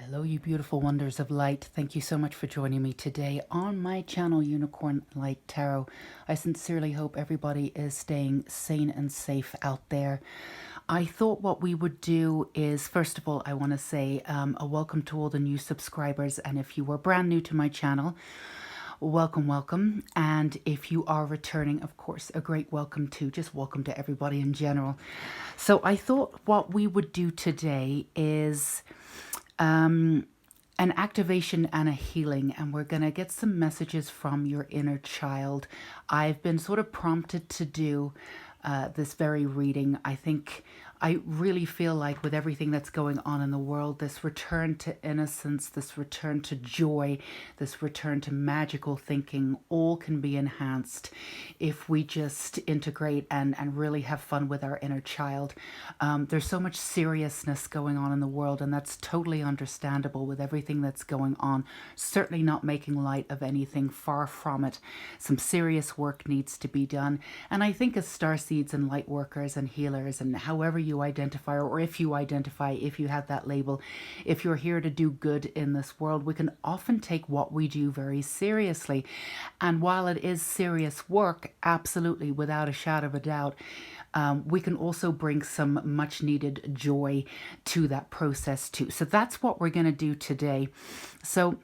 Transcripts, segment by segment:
Hello, you beautiful wonders of light. Thank you so much for joining me today on my channel, Unicorn Light Tarot. I sincerely hope everybody is staying sane and safe out there. I thought what we would do is, first of all, I want to say a welcome to all the new subscribers. And if you were brand new to my channel, welcome, welcome. And if you are returning, of course, a great welcome too. Just welcome to everybody in general. So I thought what we would do today is an activation and a healing, and we're going to get some messages from your inner child. I've been sort of prompted to do this very reading. I really feel like with everything that's going on in the world, this return to innocence, this return to joy, this return to magical thinking, all can be enhanced if we just integrate and really have fun with our inner child. There's so much seriousness going on in the world, and that's totally understandable with everything that's going on. Certainly not making light of anything, far from it. Some serious work needs to be done. And I think as starseeds and light workers and healers, and however you identify, or if you identify, if you have that label, if you're here to do good in this world, we can often take what we do very seriously. And while it is serious work, absolutely, without a shadow of a doubt, we can also bring some much needed joy to that process too. So that's what we're going to do today. So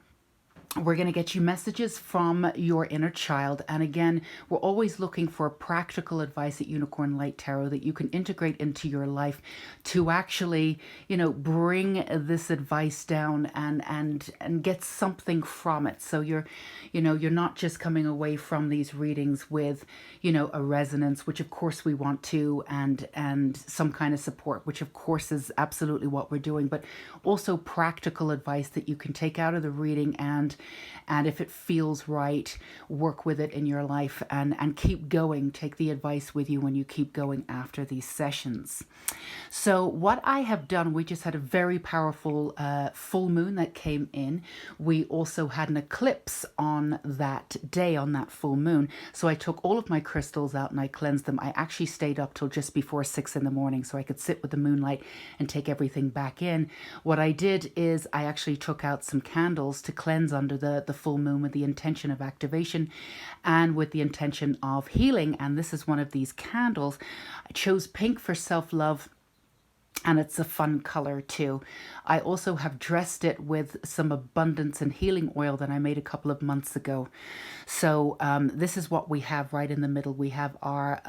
we're going to get you messages from your inner child. And again, we're always looking for practical advice at Unicorn Light Tarot that you can integrate into your life to actually, bring this advice down and get something from it. So you're not just coming away from these readings with, a resonance, which of course we want to, and some kind of support, which of course is absolutely what we're doing, but also practical advice that you can take out of the reading and if it feels right, work with it in your life and keep going. Take the advice with you when you keep going after these sessions. So what I have done, we just had a very powerful full moon that came in. We also had an eclipse on that day, on that full moon. So I took all of my crystals out and I cleansed them. I actually stayed up till just before 6 in the morning so I could sit with the moonlight and take everything back in. What I did is I actually took out some candles to cleanse under the full moon with the intention of activation and with the intention of healing. And this is one of these candles. I chose pink for self-love, and it's a fun color too. I also have dressed it with some abundance and healing oil that I made a couple of months ago. So this is what we have right in the middle. We have our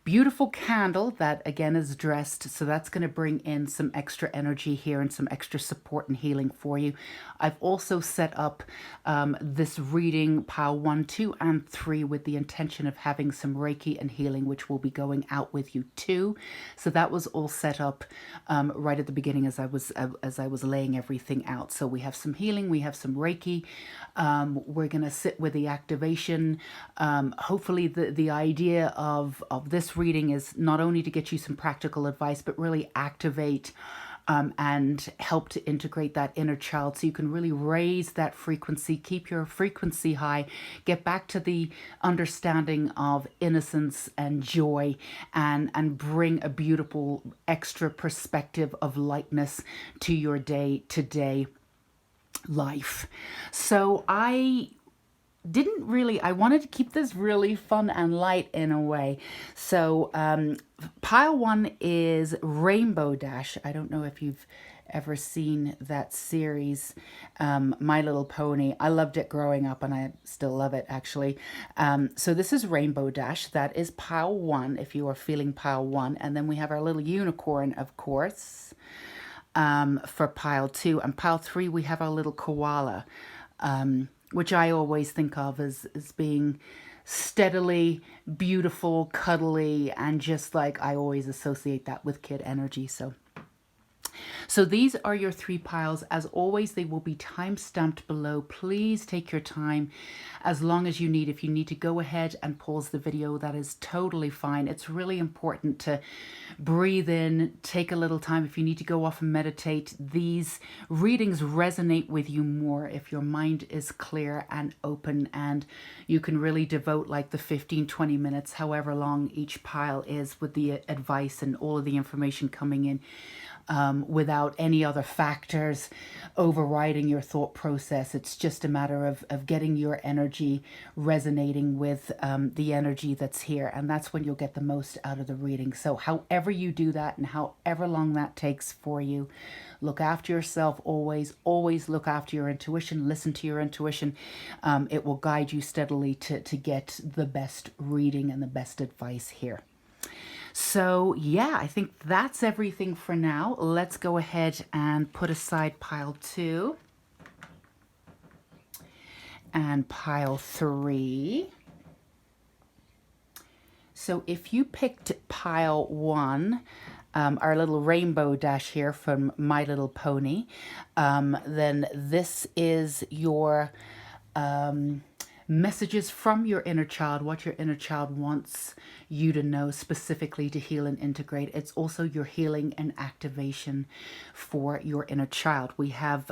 beautiful candle that again is dressed, so that's going to bring in some extra energy here and some extra support and healing for you. I've also set up this reading pile 1, 2, and 3 with the intention of having some Reiki and healing, which will be going out with you too. So that was all set up right at the beginning as I was laying everything out. So we have some healing, we have some Reiki. We're going to sit with the activation. Hopefully the idea of this reading is not only to get you some practical advice, but really activate and help to integrate that inner child so you can really raise that frequency, keep your frequency high, get back to the understanding of innocence and joy, and bring a beautiful extra perspective of lightness to your day-to-day life. So I wanted to keep this really fun and light in a way. So pile 1 is Rainbow Dash. I don't know if you've ever seen that series, My Little Pony. I loved it growing up and I still love it actually. So this is Rainbow Dash. That is pile 1 if you are feeling pile 1. And then we have our little unicorn, of course, for pile 2. And pile 3 we have our little koala, which I always think of as being steadily beautiful, cuddly, and just like I always associate that with kid energy. So these are your 3 piles. As always, they will be time stamped below. Please take your time as long as you need. If you need to go ahead and pause the video, that is totally fine. It's really important to breathe in, take a little time. If you need to go off and meditate, these readings resonate with you more if your mind is clear and open, and you can really devote like the 15-20 minutes, however long each pile is, with the advice and all of the information coming in. without any other factors overriding your thought process. It's just a matter of getting your energy resonating with the energy that's here. And that's when you'll get the most out of the reading. So however you do that and however long that takes for you, look after yourself always. Always look after your intuition. Listen to your intuition. It will guide you steadily to get the best reading and the best advice here. So yeah, I think that's everything for now. Let's go ahead and put aside pile 2 and pile 3. So if you picked pile 1, our little rainbow dash here from My Little Pony, then this is your messages from your inner child, what your inner child wants you to know specifically to heal and integrate. It's also your healing and activation for your inner child. We have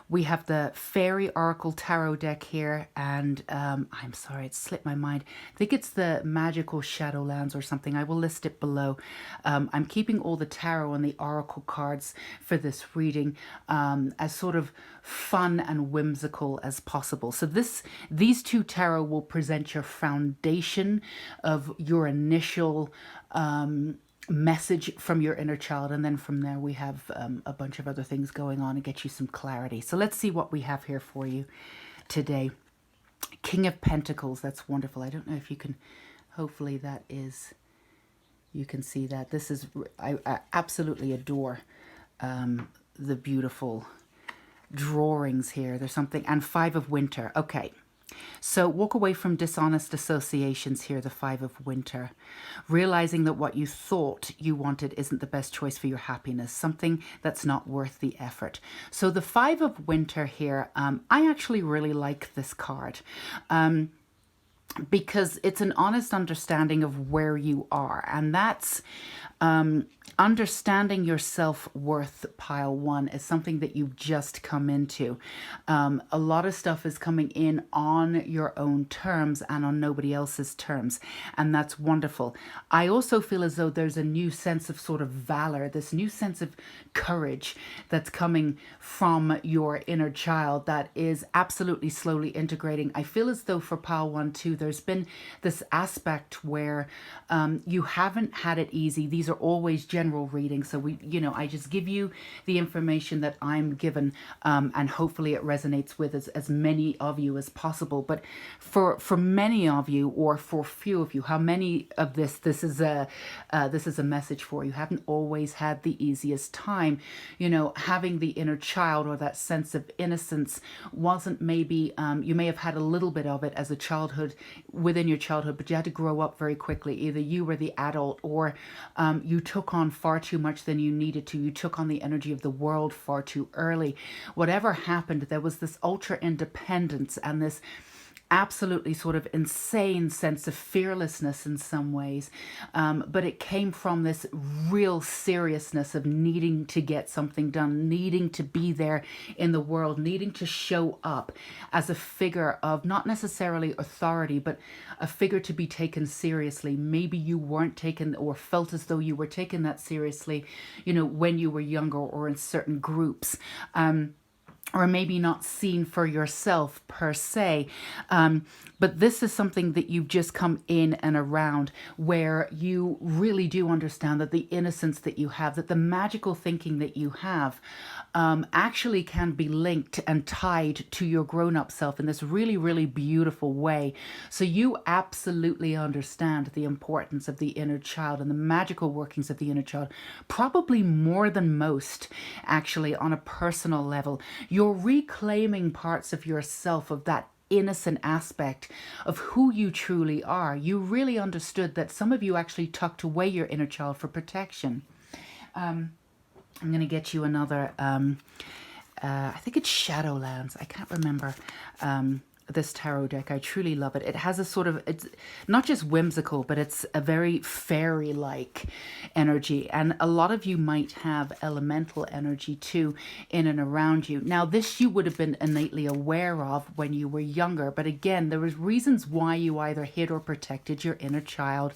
the Fairy Oracle Tarot deck here, and I'm sorry, it slipped my mind. I think it's the Magical Shadowlands or something. I will list it below. I'm keeping all the tarot and the oracle cards for this reading as sort of fun and whimsical as possible. So these 2 tarot will present your foundation of your initial message from your inner child, and then from there we have a bunch of other things going on to get you some clarity. So let's see what we have here for you today. King of Pentacles. That's wonderful. I don't know if you can, hopefully that is, you can see that. This is, I absolutely adore the beautiful drawings here. There's something, and 5 of Winter. Okay. So walk away from dishonest associations here, the 5 of Winter. Realizing that what you thought you wanted isn't the best choice for your happiness, something that's not worth the effort. So the 5 of Winter here, I actually really like this card. Because it's an honest understanding of where you are, and that's understanding your self-worth. Pile 1 is something that you've just come into. A lot of stuff is coming in on your own terms and on nobody else's terms, and that's wonderful. I also feel as though there's a new sense of sort of valor, this new sense of courage that's coming from your inner child that is absolutely slowly integrating. I feel as though for pile 1 too, there's been this aspect where you haven't had it easy. These are always general readings, so I just give you the information that I'm given, and hopefully it resonates with as many of you as possible. But for many of you, or for few of you, how many of this is a message for you? Haven't always had the easiest time. Having the inner child, or that sense of innocence, wasn't maybe you may have had a little bit of it as a childhood, within your childhood, but you had to grow up very quickly. Either you were the adult, or you took on far too much than you needed to. You took on the energy of the world far too early. Whatever happened, there was this ultra independence and this absolutely sort of insane sense of fearlessness in some ways, but it came from this real seriousness of needing to get something done, needing to be there in the world, needing to show up as a figure of not necessarily authority, but a figure to be taken seriously. Maybe you weren't taken, or felt as though you were taken that seriously, when you were younger, or in certain groups. Or maybe not seen for yourself per se. But this is something that you've just come in and around, where you really do understand that the innocence that you have, that the magical thinking that you have, actually can be linked and tied to your grown-up self in this really, really beautiful way. So you absolutely understand the importance of the inner child and the magical workings of the inner child, probably more than most, actually, on a personal level. You're reclaiming parts of yourself, of that innocent aspect of who you truly are. You really understood that some of you actually tucked away your inner child for protection. I'm going to get you another, I think it's Shadowlands. I can't remember. this tarot deck. I truly love it. It has a sort of, it's not just whimsical, but it's a very fairy-like energy. And a lot of you might have elemental energy too in and around you. Now, this you would have been innately aware of when you were younger. But again, there was reasons why you either hid or protected your inner child,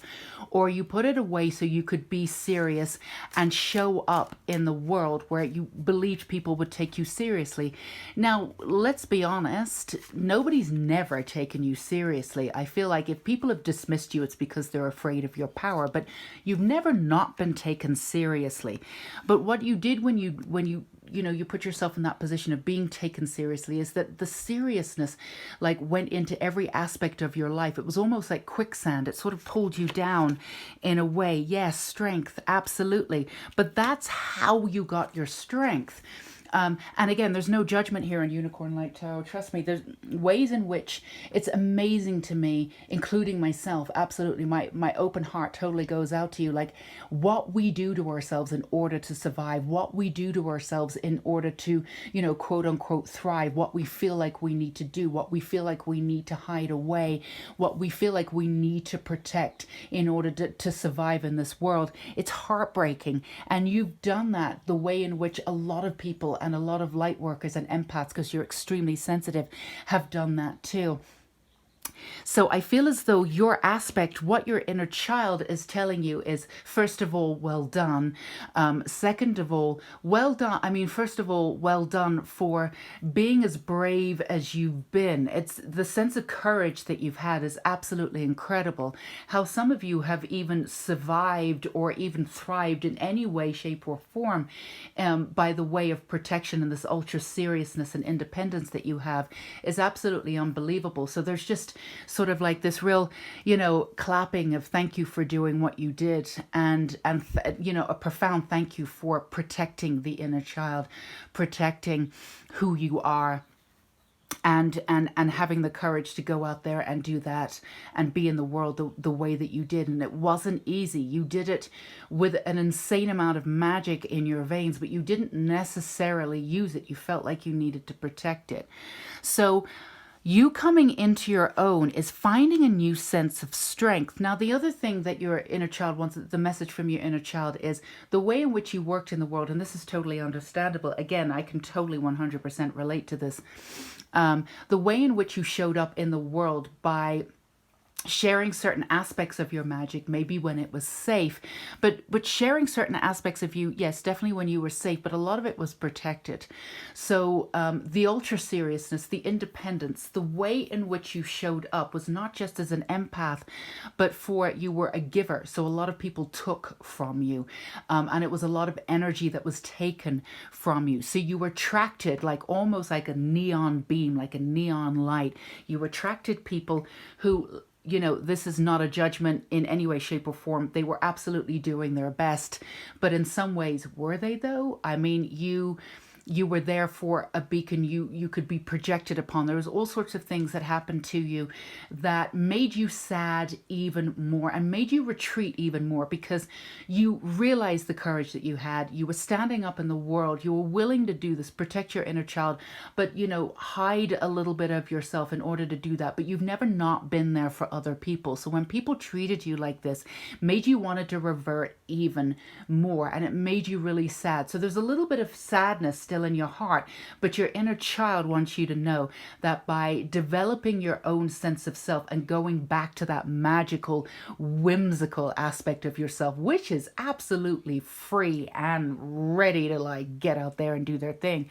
or you put it away so you could be serious and show up in the world where you believed people would take you seriously. Now, let's be honest, nobody's never taken you seriously. I feel like if people have dismissed you, it's because they're afraid of your power, but you've never not been taken seriously. But what you did when you put yourself in that position of being taken seriously is that the seriousness like went into every aspect of your life. It was almost like quicksand. It sort of pulled you down in a way. Yes, strength, absolutely. But that's how you got your strength. And again, there's no judgment here on Unicorn Light Tarot. Trust me, there's ways in which it's amazing to me, including myself. Absolutely, my open heart totally goes out to you. Like what we do to ourselves in order to survive, what we do to ourselves in order to, quote unquote, thrive, what we feel like we need to do, what we feel like we need to hide away, what we feel like we need to protect in order to survive in this world. It's heartbreaking. And you've done that the way in which a lot of people and a lot of light workers and empaths, because you're extremely sensitive, have done that too. So I feel as though your aspect, what your inner child is telling you is, first of all, well done. Second of all, well done. I mean, first of all, well done for being as brave as you've been. It's the sense of courage that you've had is absolutely incredible. How some of you have even survived or even thrived in any way, shape or form by the way of protection, and this ultra seriousness and independence that you have is absolutely unbelievable. So there's just sort of like this real, clapping of thank you for doing what you did, and a profound thank you for protecting the inner child, protecting who you are, and having the courage to go out there and do that and be in the world the way that you did. And it wasn't easy. You did it with an insane amount of magic in your veins, but you didn't necessarily use it. You felt like you needed to protect it. So you coming into your own is finding a new sense of strength. Now, the other thing that your inner child wants, the message from your inner child, is the way in which you worked in the world. And this is totally understandable. Again, I can totally 100% relate to this. The way in which you showed up in the world by sharing certain aspects of your magic, maybe when it was safe, but sharing certain aspects of you, yes, definitely when you were safe, but a lot of it was protected. So the ultra seriousness, the independence, the way in which you showed up was not just as an empath, but for you were a giver. So a lot of people took from you, and it was a lot of energy that was taken from you. So you were attracted like almost like a neon beam, like a neon light. You attracted people who, this is not a judgment in any way, shape or form. They were absolutely doing their best. But in some ways, were they though? I mean, you were there for a beacon. You could be projected upon. There was all sorts of things that happened to you that made you sad even more and made you retreat even more, because you realized the courage that you had. You were standing up in the world. You were willing to do this, protect your inner child, but hide a little bit of yourself in order to do that. But you've never not been there for other people. So when people treated you like this, made you wanted to revert even more, and it made you really sad. So there's a little bit of sadness still in your heart, but your inner child wants you to know that by developing your own sense of self and going back to that magical, whimsical aspect of yourself, which is absolutely free and ready to like get out there and do their thing,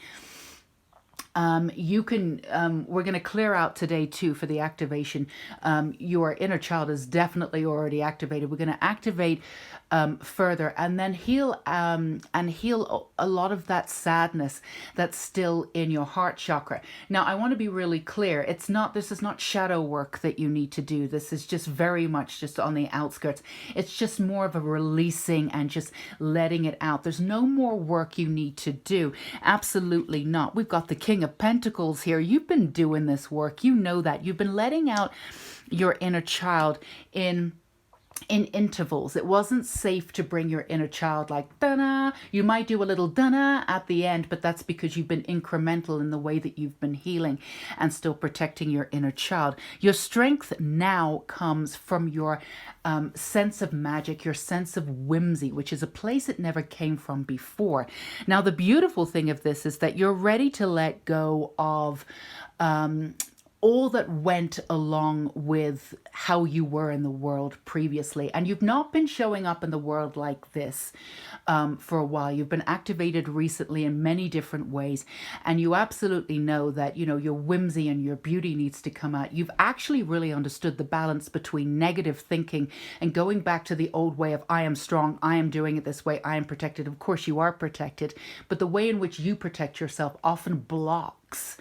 you can, we're going to clear out today too for the activation. Your inner child is definitely already activated. We're going to activate further and then heal a lot of that sadness that's still in your heart chakra. Now, I want to be really clear. This is not shadow work that you need to do. This is just very much just on the outskirts. It's just more of a releasing and just letting it out. There's no more work you need to do. Absolutely not. We've got the King of Pentacles here. You've been doing this work. You know that. You've been letting out your inner child in in intervals. It wasn't safe to bring your inner child like dana. You might do a little dana at the end, but that's because you've been incremental in the way that you've been healing and still protecting your inner child. Your strength now comes from your sense of magic, your sense of whimsy, which is a place it never came from before. Now, the beautiful thing of this is that you're ready to let go of all that went along with how you were in the world previously. And you've not been showing up in the world like this for a while. You've been activated recently in many different ways. And you absolutely know that, you know, your whimsy and your beauty needs to come out. You've actually really understood the balance between negative thinking and going back to the old way of I am strong, I am doing it this way, I am protected. Of course you are protected, but the way in which you protect yourself often blocks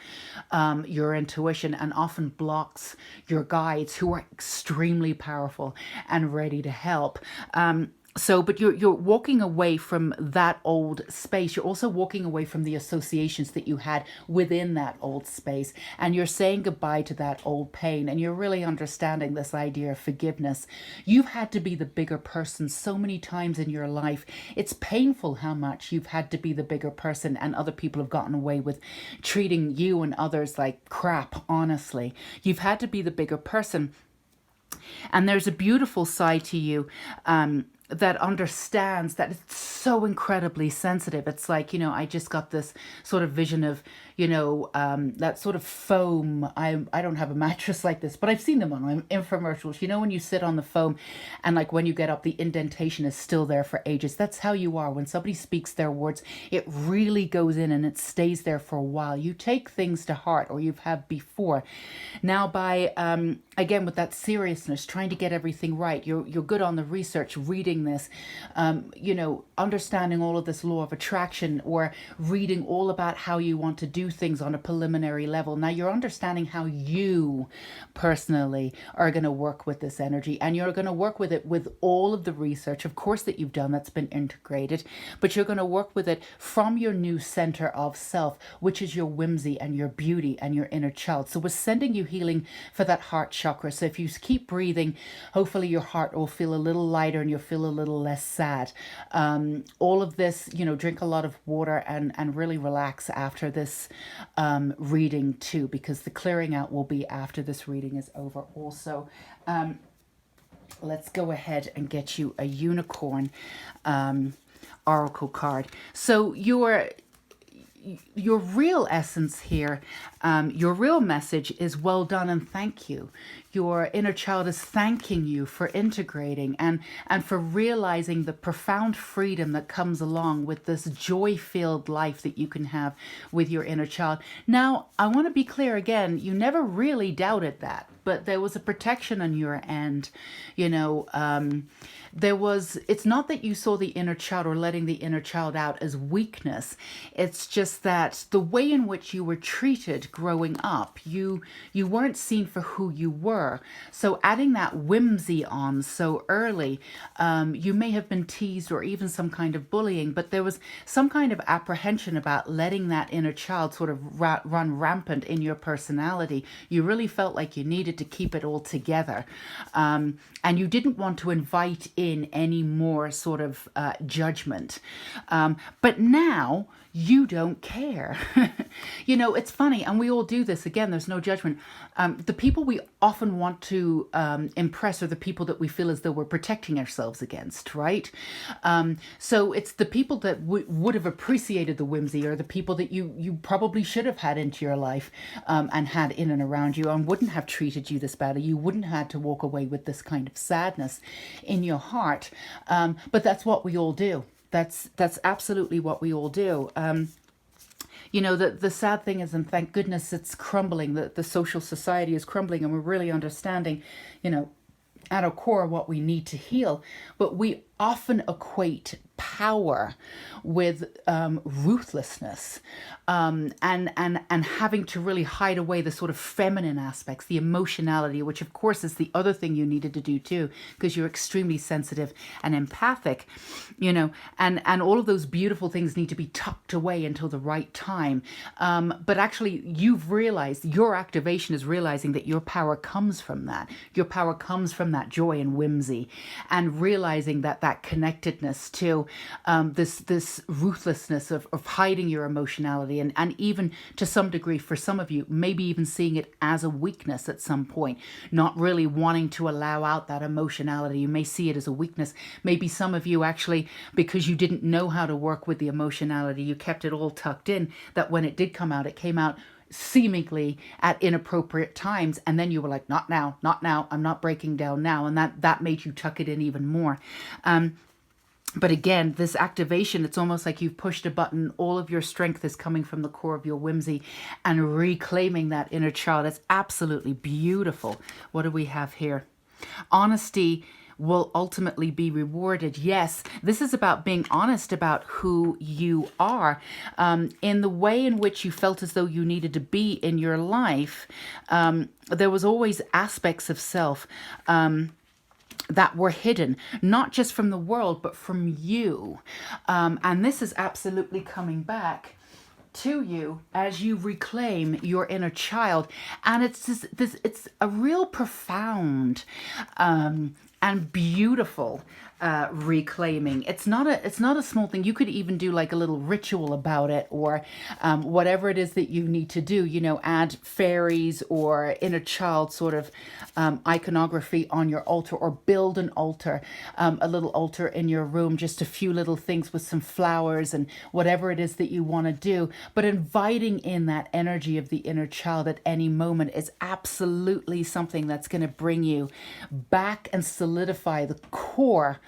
your intuition and often blocks your guides who are extremely powerful and ready to help. But you're walking away from that old space. You're also walking away from the associations that you had within that old space. And you're saying goodbye to that old pain. And you're really understanding this idea of forgiveness. You've had to be the bigger person so many times in your life. It's painful how much you've had to be the bigger person and other people have gotten away with treating you and others like crap, honestly. You've had to be the bigger person. And there's a beautiful side to you that understands that it's so incredibly sensitive. It's like, you know, I just got this sort of vision of, you know, that sort of foam. I don't have a mattress like this, but I've seen them on infomercials. You know, when you sit on the foam and like when you get up, the indentation is still there for ages. That's how you are. When somebody speaks their words, it really goes in and it stays there for a while. You take things to heart, or you've had before. Now by, again, with that seriousness, trying to get everything right, you're good on the research, reading this, you know, understanding all of this law of attraction, or reading all about how you want to do things on a preliminary level. Now you're understanding how you personally are going to work with this energy, and you're going to work with it with all of the research, of course, that you've done that's been integrated, but you're going to work with it from your new center of self, which is your whimsy and your beauty and your inner child. So we're sending you healing for that heart chakra. So if you keep breathing, hopefully your heart will feel a little lighter and you'll feel a little less sad. All of this, you know, drink a lot of water and really relax after this reading too, because the clearing out will be after this reading is over also. Let's go ahead and get you a unicorn oracle card. So your real essence here, your real message is well done and thank you. Your inner child is thanking you for integrating and for realizing the profound freedom that comes along with this joy-filled life that you can have with your inner child. Now, I want to be clear again, you never really doubted that, but there was a protection on your end. You know, it's not that you saw the inner child or letting the inner child out as weakness. It's just that the way in which you were treated growing up, you weren't seen for who you were. So adding that whimsy on so early, you may have been teased or even some kind of bullying, but there was some kind of apprehension about letting that inner child sort of run rampant in your personality. You really felt like you needed to keep it all together. And you didn't want to invite in any more sort of judgment. But now you don't care. You know, it's funny, and we all do this. Again, there's no judgment. The people we often want to impress are the people that we feel as though we're protecting ourselves against, right? So it's the people that would have appreciated the whimsy, or the people that you probably should have had into your life and had in and around you, and wouldn't have treated you this badly. You wouldn't have had to walk away with this kind of sadness in your heart. But that's what we all do. That's absolutely what we all do. You know, the sad thing is, and thank goodness it's crumbling, that the social society is crumbling, and we're really understanding, you know, at our core what we need to heal. But we often equate power with ruthlessness, and having to really hide away the sort of feminine aspects, the emotionality, which of course is the other thing you needed to do too, because you're extremely sensitive and empathic, and all of those beautiful things need to be tucked away until the right time. But actually, you've realized, your activation is realizing that your power comes from that. Your power comes from that joy and whimsy, and realizing that connectedness to this ruthlessness of hiding your emotionality, and even to some degree, for some of you, maybe even seeing it as a weakness at some point, not really wanting to allow out that emotionality. You may see it as a weakness. Maybe some of you actually, because you didn't know how to work with the emotionality, you kept it all tucked in, that when it did come out, it came out seemingly at inappropriate times, and then you were like, not now, I'm not breaking down now, and that made you tuck it in even more. But again, this activation, it's almost like you've pushed a button. All of your strength is coming from the core of your whimsy and reclaiming that inner child. It's absolutely beautiful. What do we have here? Honesty will ultimately be rewarded. Yes, this is about being honest about who you are, in the way in which you felt as though you needed to be in your life. There was always aspects of self that were hidden, not just from the world, but from you. And this is absolutely coming back to you as you reclaim your inner child. And it's it's a real profound and beautiful reclaiming. It's not a small thing. You could even do like a little ritual about it, or whatever it is that you need to do, add fairies or inner child sort of iconography on your altar, or build an altar, a little altar in your room, just a few little things with some flowers and whatever it is that you want to do. But inviting in that energy of the inner child at any moment is absolutely something that's going to bring you back and solidify the core,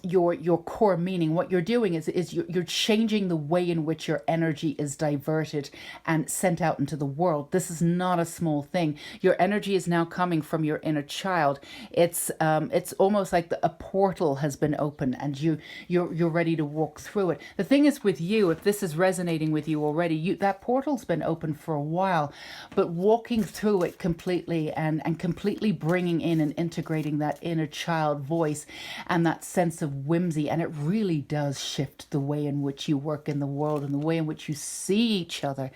your core meaning. What you're doing is you're changing the way in which your energy is diverted and sent out into the world. This is not a small thing. Your energy is now coming from your inner child. It's almost like a portal has been opened, and you're ready to walk through it. The thing is with you, if this is resonating with you already, that portal's been open for a while, but walking through it completely and completely bringing in and integrating that inner child voice and that sense of whimsy, and it really does shift the way in which you work in the world and the way in which you see each other.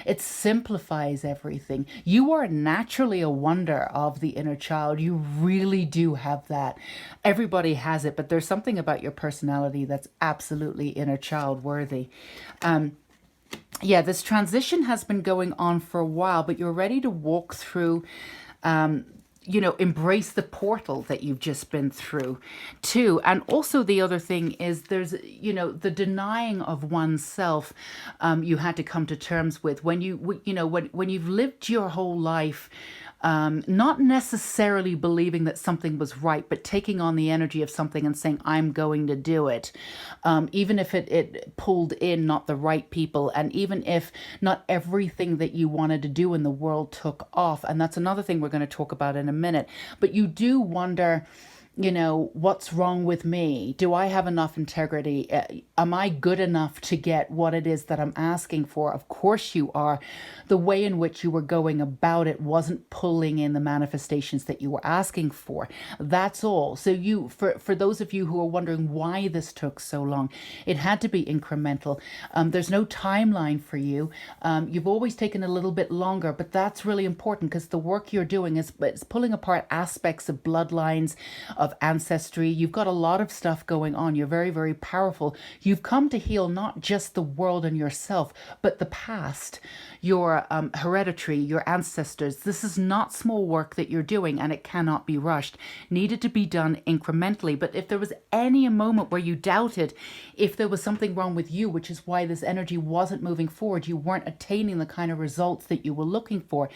It simplifies everything. You are naturally a wonder of the inner child. You really do have that. Everybody has it, but there's something about your personality that's absolutely inner child worthy. Yeah, this transition has been going on for a while, but you're ready to walk through, embrace the portal that you've just been through too. And also the other thing is there's, the denying of oneself, you had to come to terms with when when you've lived your whole life, not necessarily believing that something was right, but taking on the energy of something and saying, I'm going to do it. Even if it pulled in not the right people, and even if not everything that you wanted to do in the world took off. And that's another thing we're going to talk about in a minute. But you do wonder, what's wrong with me? Do I have enough integrity? Am I good enough to get what it is that I'm asking for? Of course you are. The way in which you were going about it wasn't pulling in the manifestations that you were asking for. That's all. So for those of you who are wondering why this took so long, it had to be incremental. There's no timeline for you. You've always taken a little bit longer, but that's really important, because the work you're doing is pulling apart aspects of bloodlines, of ancestry. You've got a lot of stuff going on. You're very, very powerful. You've come to heal not just the world and yourself, but the past, your hereditary, your ancestors. This is not small work that you're doing, and it cannot be rushed. Needed to be done incrementally. But if there was any moment where you doubted if there was something wrong with you, which is why this energy wasn't moving forward, you weren't attaining the kind of results that you were looking for.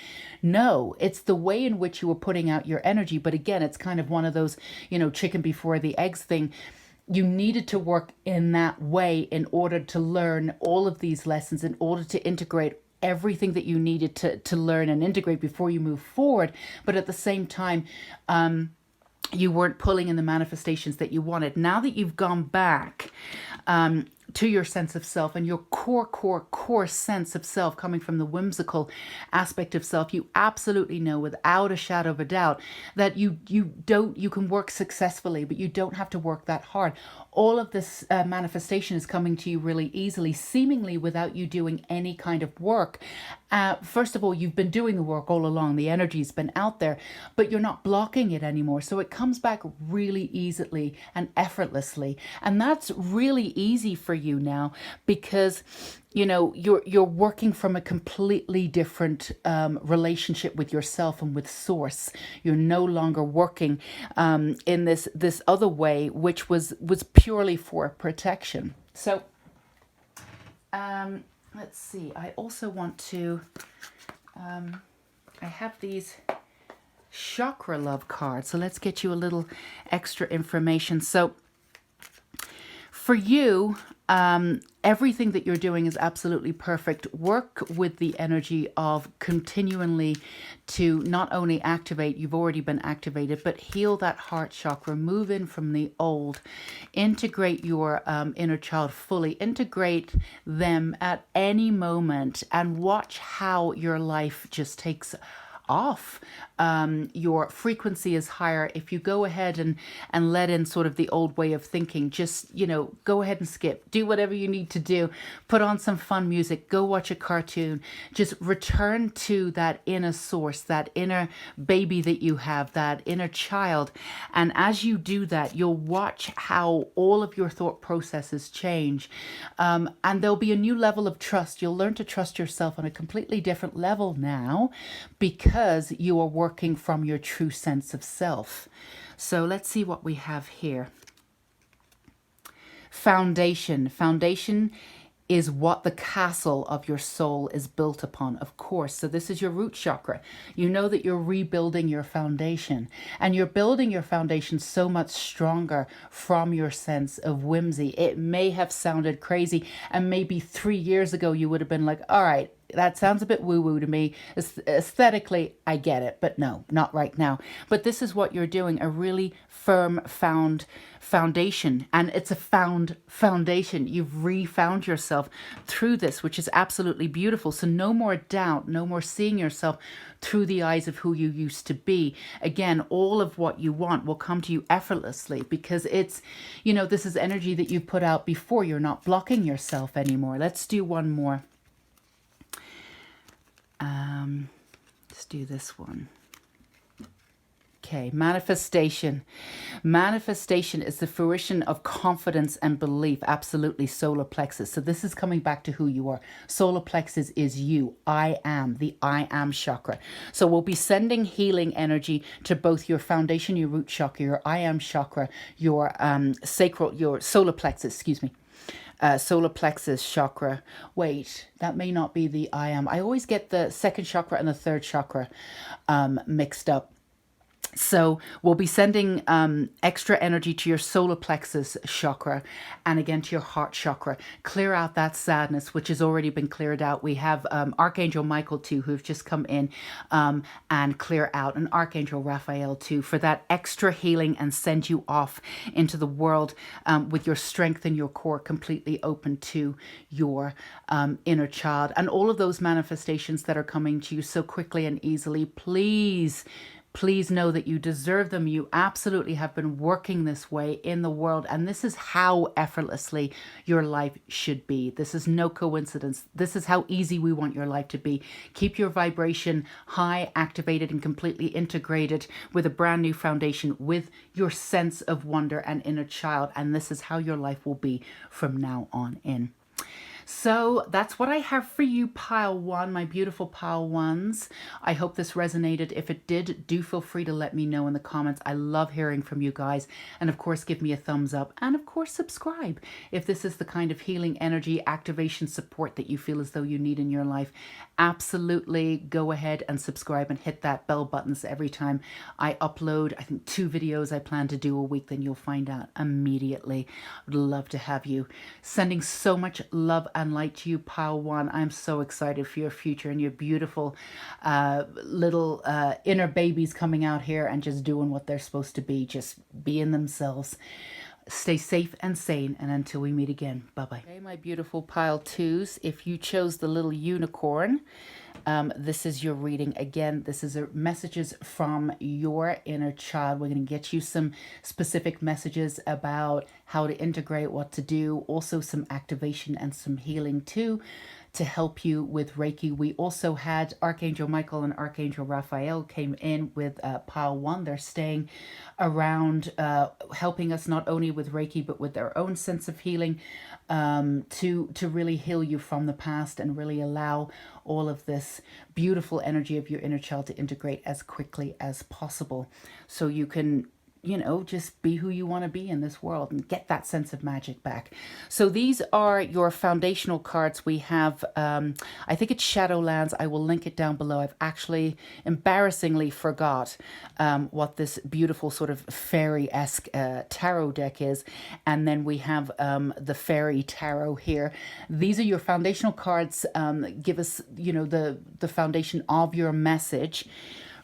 No, it's the way in which you were putting out your energy. But again, it's kind of one of those, chicken before the eggs thing. You needed to work in that way in order to learn all of these lessons, in order to integrate everything that you needed to learn and integrate before you move forward. But at the same time, you weren't pulling in the manifestations that you wanted. Now that you've gone back to your sense of self and your core sense of self coming from the whimsical aspect of self, you absolutely know without a shadow of a doubt that you can work successfully, but you don't have to work that hard. All of this manifestation is coming to you really easily, seemingly without you doing any kind of work. First of all, you've been doing the work all along. The energy's been out there, but you're not blocking it anymore. So it comes back really easily and effortlessly. And that's really easy for you now because you're working from a completely different relationship with yourself and with source. You're no longer working in this other way, which was purely for protection. So let's see. I also want to I have these chakra love cards, so let's get you a little extra information. So for you, everything that you're doing is absolutely perfect. Work with the energy of continually to not only activate, you've already been activated, but heal that heart chakra, move in from the old, integrate your inner child fully, integrate them at any moment, and watch how your life just takes off. Your frequency is higher. If you go ahead and let in sort of the old way of thinking, just, go ahead and skip, do whatever you need to do, put on some fun music, go watch a cartoon, just return to that inner source, that inner baby that you have, that inner child. And as you do that, you'll watch how all of your thought processes change. And there'll be a new level of trust. You'll learn to trust yourself on a completely different level now because you are working from your true sense of self. So let's see what we have here. Foundation. Foundation is what the castle of your soul is built upon, of course. So this is your root chakra. You know that you're rebuilding your foundation, and you're building your foundation so much stronger from your sense of whimsy. It may have sounded crazy, and maybe 3 years ago you would have been like, all right, that sounds a bit woo-woo to me. Aesthetically, I get it, but no, not right now. But this is what you're doing, a really firm foundation. And it's a found foundation. You've refound yourself through this, which is absolutely beautiful. So no more doubt, no more seeing yourself through the eyes of who you used to be. Again, all of what you want will come to you effortlessly because it's, this is energy that you've put out before. You're not blocking yourself anymore. Let's do one more. Let's do this one. Okay, manifestation. Manifestation is the fruition of confidence and belief. Absolutely, solar plexus. So this is coming back to who you are. Solar plexus is you. I am, the I am chakra. So we'll be sending healing energy to both your foundation, your root chakra, your I am chakra, your sacral, your solar plexus, excuse me. Solar plexus chakra. Wait, that may not be the I am. I always get the second chakra and the third chakra mixed up. So we'll be sending extra energy to your solar plexus chakra and again to your heart chakra. Clear out that sadness, which has already been cleared out. We have Archangel Michael too, who've just come in and clear out, and Archangel Raphael too, for that extra healing and send you off into the world with your strength and your core completely open to your inner child. And all of those manifestations that are coming to you so quickly and easily, please know that you deserve them. You absolutely have been working this way in the world, and this is how effortlessly your life should be. This is no coincidence. This is how easy we want your life to be. Keep your vibration high, activated, and completely integrated with a brand new foundation, with your sense of wonder and inner child, and this is how your life will be from now on in. So that's what I have for you, pile one, my beautiful pile ones. I hope this resonated. If it did, do feel free to let me know in the comments. I love hearing from you guys. And of course, give me a thumbs up. And of course, subscribe if this is the kind of healing energy, activation support that you feel as though you need in your life. Absolutely go ahead and subscribe and hit that bell button so every time I upload, I think 2 videos I plan to do a week, then you'll find out immediately. Would love to have you. Sending so much love and light to you, pile one. I'm so excited for your future and your beautiful little inner babies coming out here and just doing what they're supposed to be, just being themselves. Stay safe and sane, and until we meet again, bye-bye. Okay, my beautiful pile twos, if you chose the little unicorn, this is your reading. Again, this is messages from your inner child. We're going to get you some specific messages about how to integrate, what to do, also some activation and some healing too, to help you with Reiki. We also had Archangel Michael and Archangel Raphael came in with pile one. They're staying around, helping us not only with Reiki, but with their own sense of healing, to really heal you from the past and really allow all of this beautiful energy of your inner child to integrate as quickly as possible, so you can, you know, just be who you want to be in this world and get that sense of magic back. So these are your foundational cards. We have, I think it's Shadowlands. I will link it down below. I've actually embarrassingly forgot what this beautiful sort of fairy-esque tarot deck is. And then we have the fairy tarot here. These are your foundational cards. Give us, you know, the foundation of your message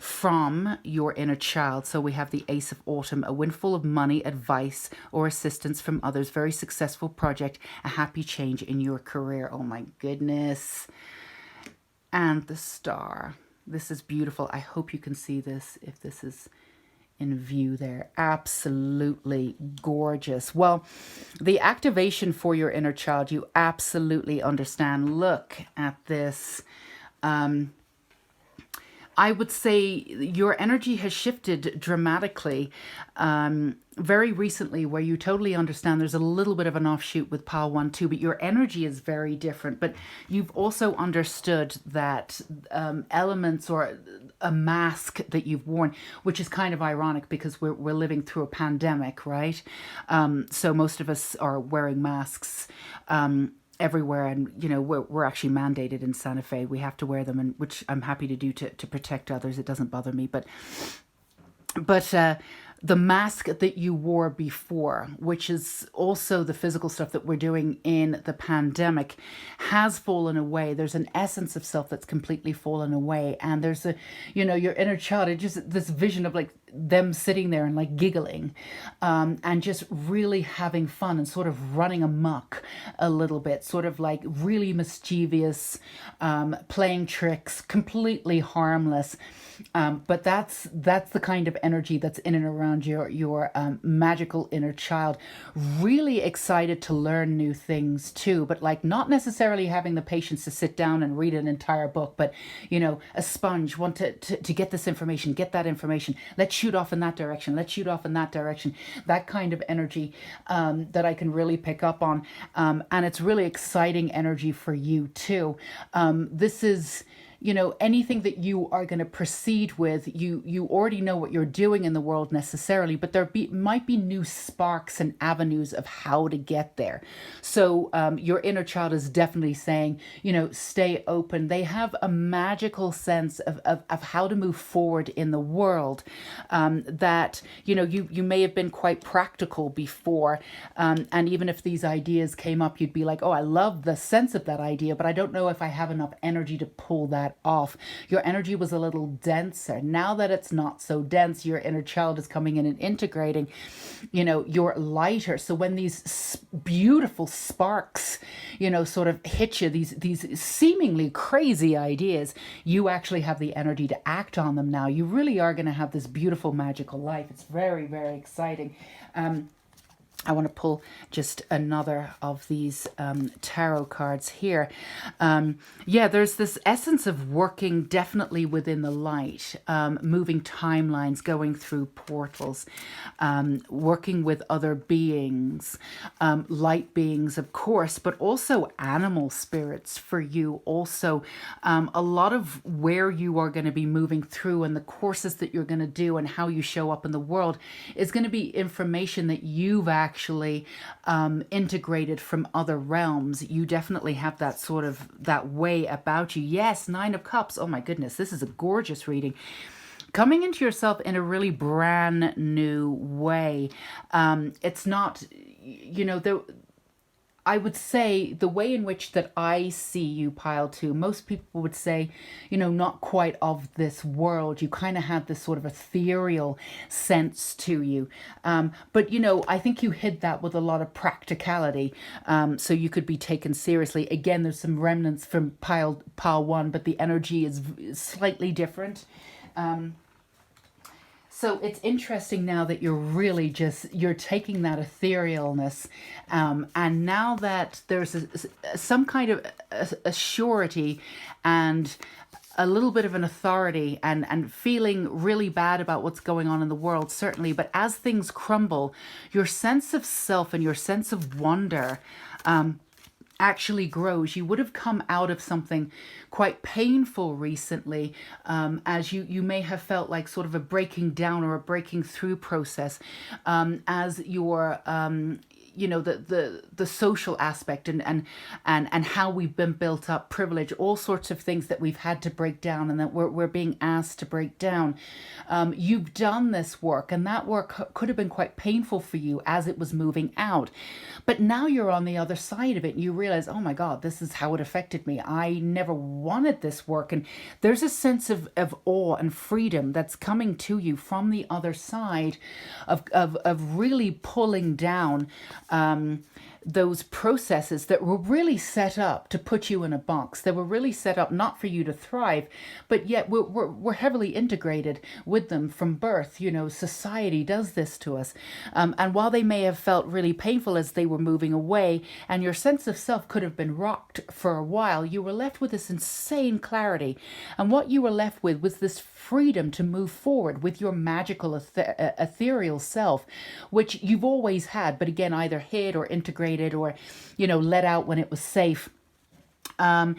from your inner child. So we have the Ace of Autumn, a windfall of money, advice, or assistance from others, very successful project, a happy change in your career. Oh my goodness. And the Star. This is beautiful. I hope you can see this, if this is in view there. Absolutely gorgeous. Well, the activation for your inner child, you absolutely understand. Look at this. I would say your energy has shifted dramatically very recently, where you totally understand there's a little bit of an offshoot with pile 1 too, but your energy is very different. But you've also understood that elements or a mask that you've worn, which is kind of ironic because we're living through a pandemic, right? So most of us are wearing masks everywhere, and you know, we're actually mandated in Santa Fe. We have to wear them, and which I'm happy to do to protect others. It doesn't bother me, but the mask that you wore before, which is also the physical stuff that we're doing in the pandemic, has fallen away. There's an essence of self that's completely fallen away, and there's a, you know, your inner child. It just, this vision of like them sitting there and like giggling and just really having fun and sort of running amok a little bit, sort of like really mischievous, playing tricks, completely harmless. But that's the kind of energy that's in and around your magical inner child. Really excited to learn new things too, but like not necessarily having the patience to sit down and read an entire book, but you know, a sponge, want to get this information, get that information. Let's shoot off in that direction. Let's shoot off in that direction. That kind of energy that I can really pick up on. And it's really exciting energy for you too. This is, you know, anything that you are going to proceed with, you already know what you're doing in the world necessarily, but there might be new sparks and avenues of how to get there. So your inner child is definitely saying, you know, stay open. They have a magical sense of how to move forward in the world, that, you know, you may have been quite practical before. And even if these ideas came up, you'd be like, oh, I love the sense of that idea, but I don't know if I have enough energy to pull that off. Your energy was a little denser. Now that it's not so dense, your inner child is coming in and integrating, you know, you're lighter. So when these beautiful sparks, you know, sort of hit you, these seemingly crazy ideas, you actually have the energy to act on them now. You really are going to have this beautiful magical life. It's very, very exciting. I want to pull just another of these tarot cards here. Yeah, there's this essence of working definitely within the light, moving timelines, going through portals, working with other beings, light beings, of course, but also animal spirits for you. Also, a lot of where you are going to be moving through and the courses that you're going to do and how you show up in the world is going to be information that you've actually integrated from other realms. You definitely have that sort of, that way about you. Yes, Nine of Cups. Oh my goodness, this is a gorgeous reading. Coming into yourself in a really brand new way. It's not, you know, I would say the way in which that I see you, Pile 2, most people would say, not quite of this world. You kind of had this sort of ethereal sense to you. But, I think you hid that with a lot of practicality, so you could be taken seriously. Again, there's some remnants from Pile 1, but the energy is slightly different. So it's interesting now that you're taking that etherealness, and now that there's some kind of a surety and a little bit of an authority, and feeling really bad about what's going on in the world, certainly. But as things crumble, your sense of self and your sense of wonder actually grows. You would have come out of something quite painful recently, as you may have felt like sort of a breaking down or a breaking through process, as your the social aspect and how we've been built up, privilege, all sorts of things that we've had to break down and that we're being asked to break down. You've done this work, and that work could have been quite painful for you as it was moving out. But now you're on the other side of it and you realize, oh my God, this is how it affected me. I never wanted this work. And there's a sense of awe and freedom that's coming to you from the other side of really pulling down those processes that were really set up to put you in a box. They were really set up not for you to thrive, but yet we're heavily integrated with them from birth. Society does this to us. And while they may have felt really painful as they were moving away, and your sense of self could have been rocked for a while, you were left with this insane clarity. And what you were left with was this freedom to move forward with your magical ethereal self, which you've always had, but again, either hid or integrated or, let out when it was safe. And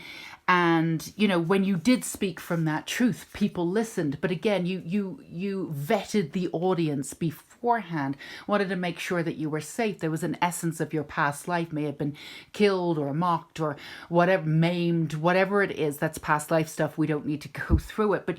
when you did speak from that truth, people listened. But again, you vetted the audience beforehand, wanted to make sure that you were safe. There was an essence of your past life, may have been killed or mocked or whatever, maimed, whatever it is. That's past life stuff. We don't need to go through it. But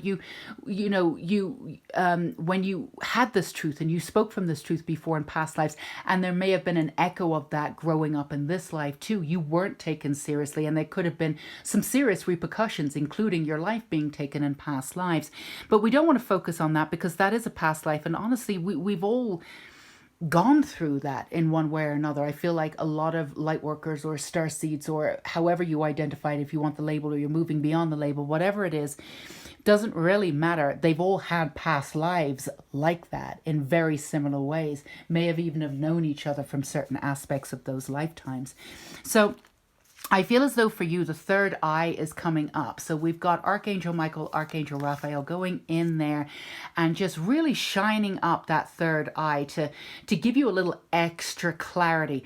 when you had this truth and you spoke from this truth before in past lives, and there may have been an echo of that growing up in this life too, you weren't taken seriously, and there could have been some serious repercussions, including your life being taken in past lives. But we don't want to focus on that because that is a past life. And honestly, we've all gone through that in one way or another. I feel like a lot of light workers or starseeds, or however you identify it, if you want the label or you're moving beyond the label, whatever it is, doesn't really matter. They've all had past lives like that in very similar ways, may have even have known each other from certain aspects of those lifetimes. So I feel as though for you, the third eye is coming up. So we've got Archangel Michael, Archangel Raphael going in there and just really shining up that third eye to give you a little extra clarity.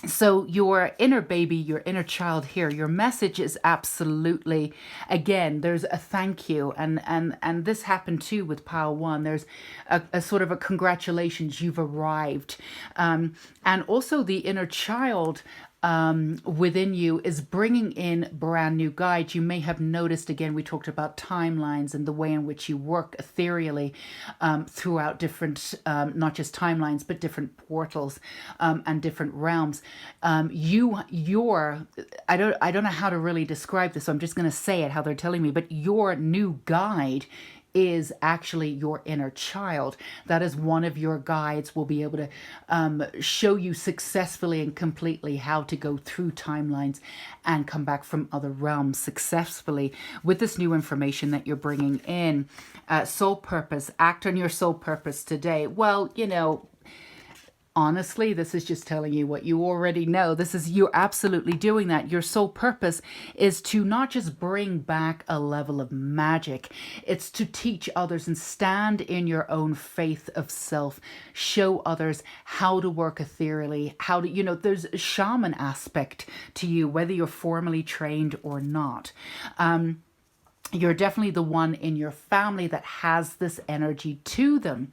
So your inner baby, your inner child here, your message is absolutely, again, there's a thank you. And this happened too with Pile 1. There's a sort of a congratulations, you've arrived. And also the inner child within you is bringing in brand new guides. You may have noticed, again, we talked about timelines and the way in which you work ethereally throughout different, not just timelines, but different portals and different realms. I don't know how to really describe this, so I'm just going to say it how they're telling me, but your new guide is actually your inner child. That is one of your guides, will be able to show you successfully and completely how to go through timelines and come back from other realms successfully with this new information that you're bringing in. Soul purpose, act on your soul purpose today. Well, honestly, this is just telling you what you already know. You're absolutely doing that. Your soul purpose is to not just bring back a level of magic. It's to teach others and stand in your own faith of self. Show others how to work ethereally, how to, there's a shaman aspect to you, whether you're formally trained or not. You're definitely the one in your family that has this energy to them.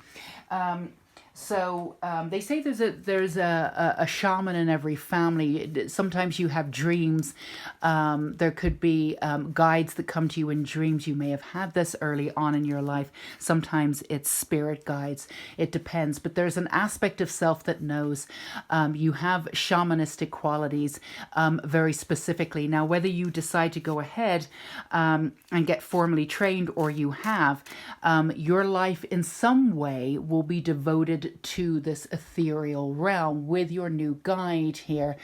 So they say there's a shaman in every family. Sometimes you have dreams. There could be guides that come to you in dreams. You may have had this early on in your life. Sometimes it's spirit guides. It depends. But there's an aspect of self that knows. You have shamanistic qualities very specifically. Now, whether you decide to go ahead and get formally trained or you have, your life in some way will be devoted to this ethereal realm with your new guide here,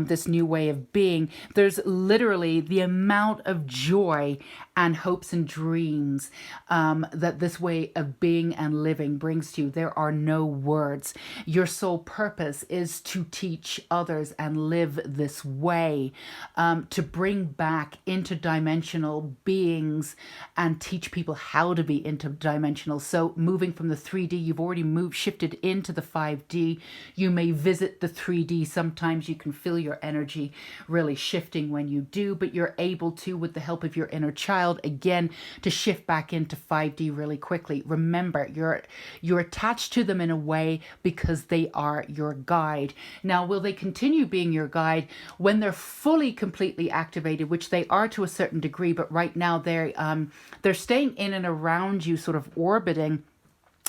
this new way of being. There's literally the amount of joy and hopes and dreams that this way of being and living brings to you. There are no words. Your sole purpose is to teach others and live this way, to bring back interdimensional beings and teach people how to be interdimensional. So moving from the 3D, you've already shifted into the 5D. You may visit the 3D. Sometimes you can feel your energy really shifting when you do, but you're able to, with the help of your inner child, again, to shift back into 5D really quickly. Remember, you're attached to them in a way because they are your guide. Now, will they continue being your guide when they're fully, completely activated, which they are to a certain degree, but right now they're staying in and around you, sort of orbiting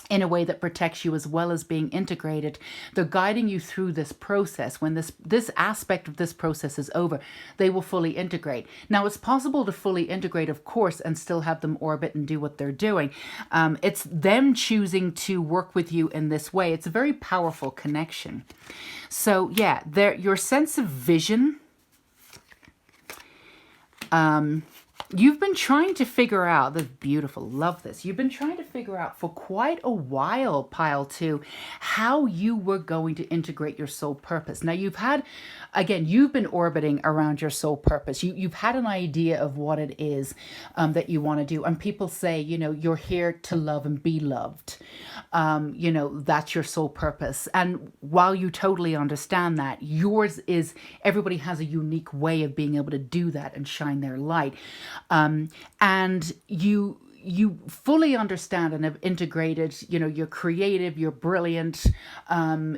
in a way that protects you as well as being integrated. They're guiding you through this process. When this aspect of this process is over, they will fully integrate. Now, it's possible to fully integrate, of course, and still have them orbit and do what they're doing. It's them choosing to work with you in this way. It's a very powerful connection. So yeah, your sense of vision, you've been trying to figure out, that's beautiful, love this. You've been trying to figure out for quite a while, Pile 2, how you were going to integrate your soul purpose. Now you've been orbiting around your soul purpose. You've had an idea of what it is that you want to do. And people say, you're here to love and be loved. That's your soul purpose. And while you totally understand that, yours is, everybody has a unique way of being able to do that and shine their light. And you fully understand and have integrated, you're creative, you're brilliant,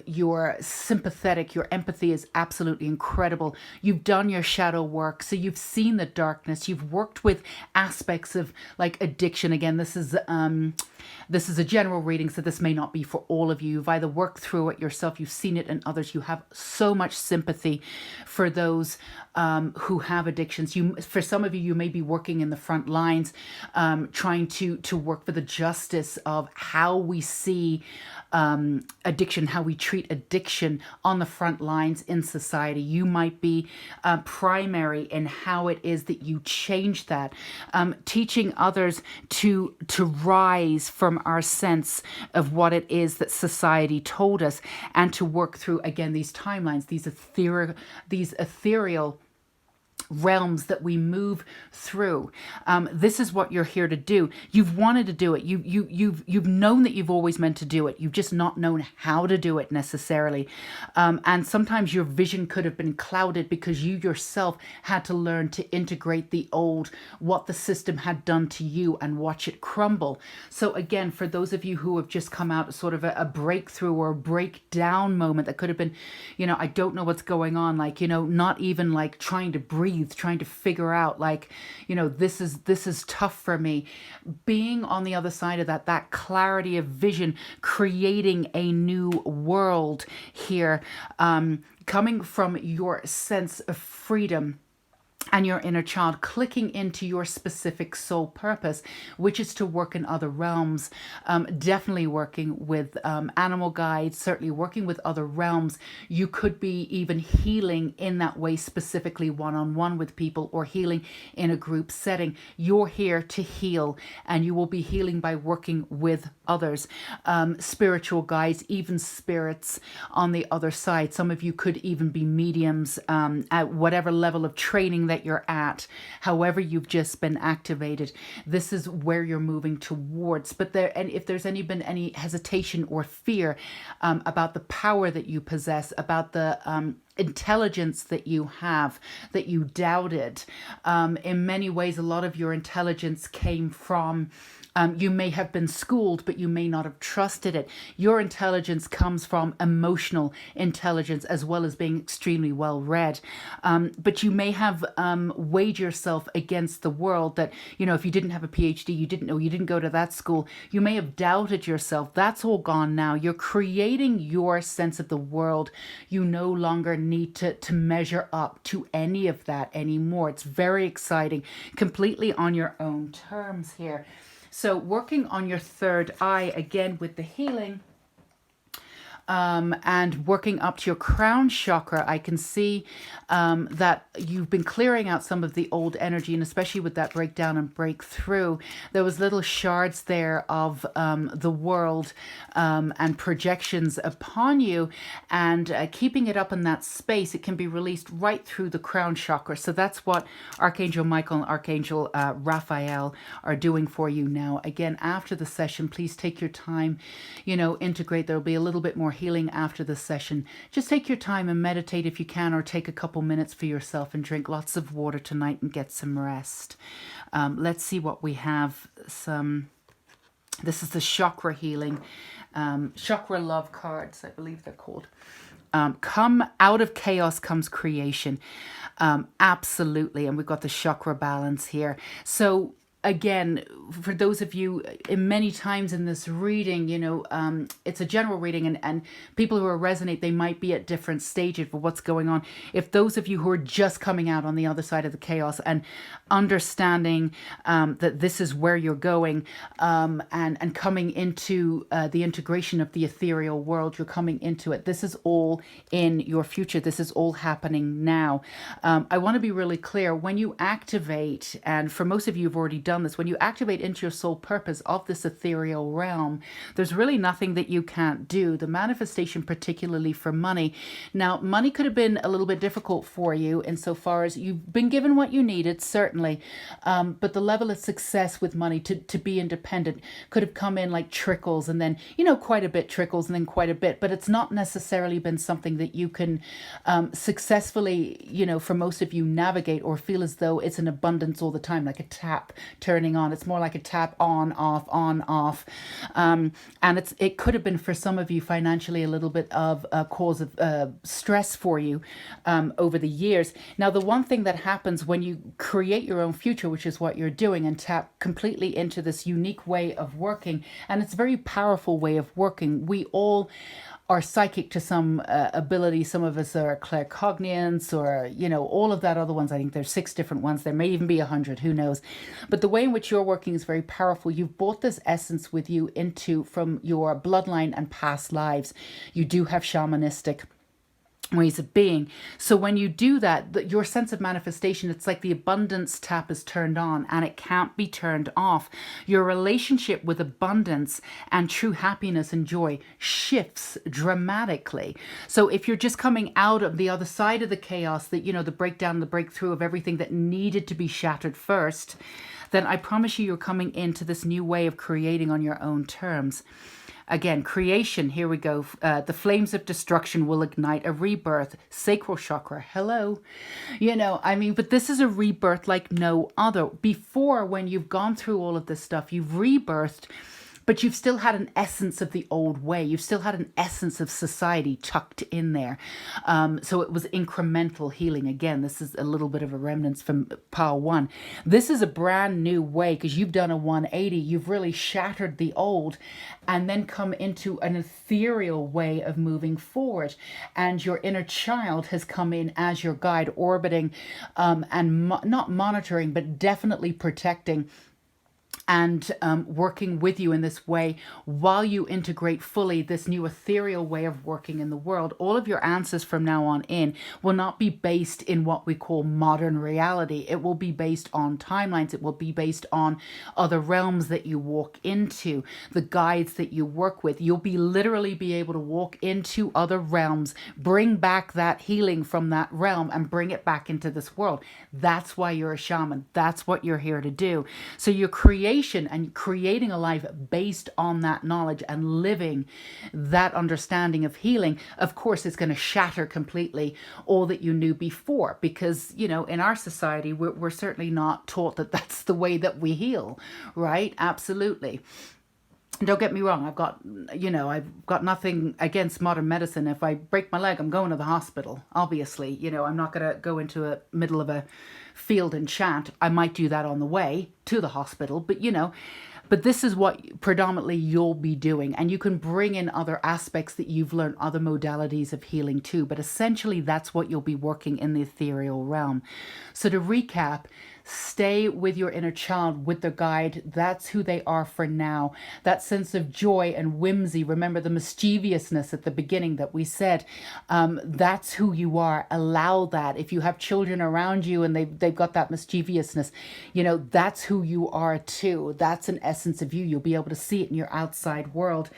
you're sympathetic, your empathy is absolutely incredible. You've done your shadow work, so you've seen the darkness, you've worked with aspects of like addiction. Again, this is a general reading, so this may not be for all of you. You've either worked through it yourself, you've seen it in others. You have so much sympathy for those who have addictions. For some of you, you may be working in the front lines, trying to work for the justice of how we see addiction, how we treat addiction on the front lines in society. You might be primary in how it is that you change that, teaching others to rise from our sense of what it is that society told us, and to work through, again, these timelines, these ethereal realms that we move through. This is what you're here to do. You've wanted to do it. You've known that you've always meant to do it. You've just not known how to do it necessarily. And sometimes your vision could have been clouded because you yourself had to learn to integrate the old, what the system had done to you, and watch it crumble. So again, for those of you who have just come out sort of a breakthrough or a breakdown moment that could have been, I don't know what's going on, like, not even like trying to breathe, trying to figure out, like, this is tough for me. Being on the other side of that clarity of vision, creating a new world here, coming from your sense of freedom and your inner child, clicking into your specific soul purpose, which is to work in other realms, definitely working with animal guides, certainly working with other realms. You could be even healing in that way, specifically one-on-one with people, or healing in a group setting. You're here to heal, and you will be healing by working with others, spiritual guides, even spirits on the other side. Some of you could even be mediums at whatever level of training that you're at, however you've just been activated. This is where you're moving towards. But if there's been any hesitation or fear about the power that you possess, about the intelligence that you have, that you doubted. In many ways, a lot of your intelligence came from you may have been schooled, but you may not have trusted it. Your intelligence comes from emotional intelligence as well as being extremely well read. But you may have weighed yourself against the world that, you know, if you didn't have a PhD, you didn't know, you didn't go to that school, you may have doubted yourself. That's all gone now. You're creating your sense of the world. You no longer need to measure up to any of that anymore. It's very exciting, completely on your own terms here. So working on your third eye, again, with the healing, and working up to your crown chakra, I can see that you've been clearing out some of the old energy, and especially with that breakdown and breakthrough, there was little shards there of the world and projections upon you, and keeping it up in that space, it can be released right through the crown chakra. So that's what Archangel Michael and Archangel Raphael are doing for you now. Again, after the session, please take your time, you know, integrate. There'll be a little bit more healing after the session. Just take your time and meditate if you can, or take a couple minutes for yourself and drink lots of water tonight and get some rest. Let's see what we have. This is the chakra healing, chakra love cards, I believe they're called. Come out of chaos comes creation. Absolutely. And we've got the chakra balance here. So again, for those of you, many times in this reading, you know, it's a general reading, and people who are resonate, they might be at different stages for what's going on. If those of you who are just coming out on the other side of the chaos and understanding that this is where you're going, and coming into the integration of the ethereal world, you're coming into it. This is all in your future. This is all happening now. I want to be really clear. When you activate, and for most of you who've already done this, when you activate into your soul purpose of this ethereal realm, there's really nothing that you can't do. The manifestation, particularly for money. Now, money could have been a little bit difficult for you insofar as you've been given what you needed, certainly. But the level of success with money to be independent could have come in like trickles, and then, you know, quite a bit trickles and then quite a bit. But it's not necessarily been something that you can successfully, you know, for most of you, navigate or feel as though it's an abundance all the time, like a tap turning on. It's more like a tap on, off. And it could have been for some of you financially a little bit of a cause of stress for you over the years. Now, the one thing that happens when you create your own future, which is what you're doing, and tap completely into this unique way of working, and it's a very powerful way of working. We all are psychic to some ability. Some of us are claircognizants, or, you know, all of that other ones. I think there's 6 different ones. There may even be 100, who knows? But the way in which you're working is very powerful. You've brought this essence with you from your bloodline and past lives. You do have shamanistic ways of being. So when you do that, your sense of manifestation, it's like the abundance tap is turned on and it can't be turned off. Your relationship with abundance and true happiness and joy shifts dramatically. So if you're just coming out of the other side of the chaos, that, you know, the breakdown, the breakthrough of everything that needed to be shattered first, then I promise you're coming into this new way of creating on your own terms. Again, creation, here we go. The flames of destruction will ignite a rebirth. Sacral chakra, hello. You know, I mean, but this is a rebirth like no other. Before, when you've gone through all of this stuff, you've rebirthed, but you've still had an essence of the old way. You've still had an essence of society tucked in there. So it was incremental healing. Again, this is a little bit of a remnants from pile 1. This is a brand new way, because you've done a 180. You've really shattered the old and then come into an ethereal way of moving forward. And your inner child has come in as your guide, orbiting and not monitoring, but definitely protecting and working with you in this way while you integrate fully this new ethereal way of working in the world. All of your answers from now on in will not be based in what we call modern reality. It will be based on timelines. It will be based on other realms that you walk into, the guides that you work with. You'll be literally be able to walk into other realms, bring back that healing from that realm and bring it back into this world. That's why you're a shaman. That's what you're here to do. So you're creating creation and creating a life based on that knowledge and living that understanding of healing, of course, it's going to shatter completely all that you knew before. Because, you know, in our society, we're certainly not taught that that's the way that we heal, right? Absolutely. Don't get me wrong, I've got nothing against modern medicine. If I break my leg, I'm going to the hospital. Obviously, you know, I'm not going to go into a middle of a field and chant. I might do that on the way to the hospital, but you know, but this is what predominantly you'll be doing. And you can bring in other aspects that you've learned, other modalities of healing too. But essentially, that's what you'll be working in the ethereal realm. So to recap, stay with your inner child, with their guide. That's who they are for now. That sense of joy and whimsy. Remember the mischievousness at the beginning that we said. That's who you are. Allow that. If you have children around you and they've got that mischievousness, you know, that's who you are too. That's an essence of you. You'll be able to see it in your outside world.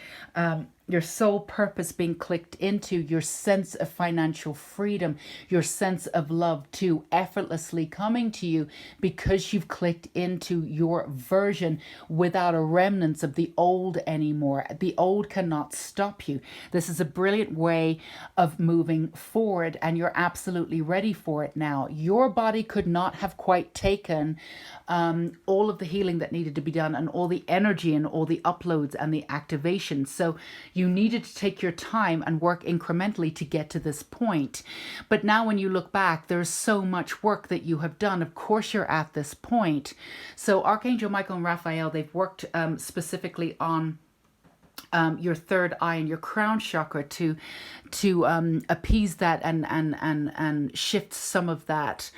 Your soul purpose being clicked into, your sense of financial freedom, your sense of love too, effortlessly coming to you because you've clicked into your version without a remnants of the old anymore. The old cannot stop you. This is a brilliant way of moving forward, and you're absolutely ready for it now. Your body could not have quite taken all of the healing that needed to be done and all the energy and all the uploads and the activation. So you needed to take your time and work incrementally to get to this point. But now when you look back, there's so much work that you have done. Of course, you're at this point. So Archangel Michael and Raphael, they've worked specifically on your third eye and your crown chakra to appease that and shift some of that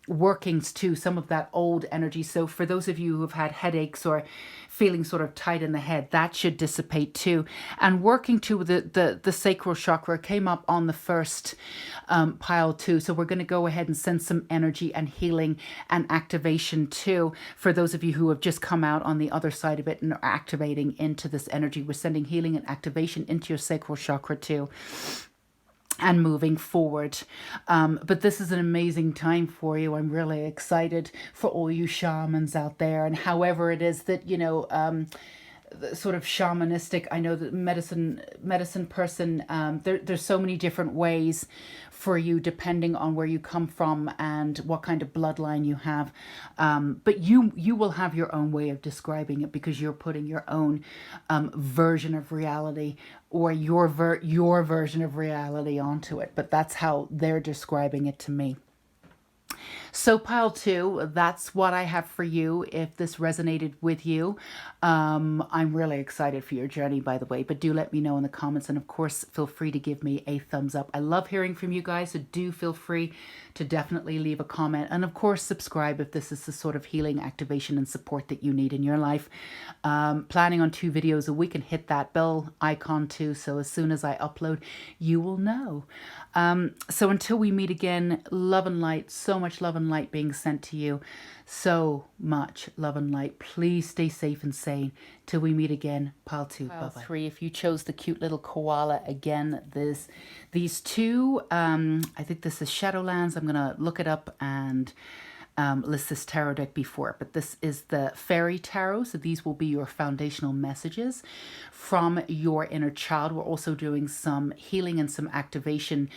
workings to some of that old energy. So for those of you who have had headaches or feeling sort of tight in the head, that should dissipate too. And working to the sacral chakra came up on the first pile too. So we're going to go ahead and send some energy and healing and activation too. For those of you who have just come out on the other side of it and are activating into this energy, we're sending healing and activation into your sacral chakra too. And moving forward. But this is an amazing time for you. I'm really excited for all you shamans out there, and however it is that, you know, sort of shamanistic, I know that medicine person, there's so many different ways for you depending on where you come from and what kind of bloodline you have, but you will have your own way of describing it because you're putting your own version of reality or your version of reality onto it. But that's how they're describing it to me. So pile 2, that's what I have for you. If this resonated with you, I'm really excited for your journey, by the way, but do let me know in the comments. And of course, feel free to give me a thumbs up. I love hearing from you guys, so do feel free to definitely leave a comment. And of course, subscribe if this is the sort of healing, activation, and support that you need in your life. Planning on 2 videos a week, and hit that bell icon too, so as soon as I upload, you will know. So until we meet again, love and light, so much love and light being sent to you. So much love and light. Please stay safe and sane till we meet again. Pile 2. Pile 3, if you chose the cute little koala again, these two, I think this is Shadowlands. I'm going to look it up and list this tarot deck before, but this is the fairy tarot. So these will be your foundational messages from your inner child. We're also doing some healing and some activation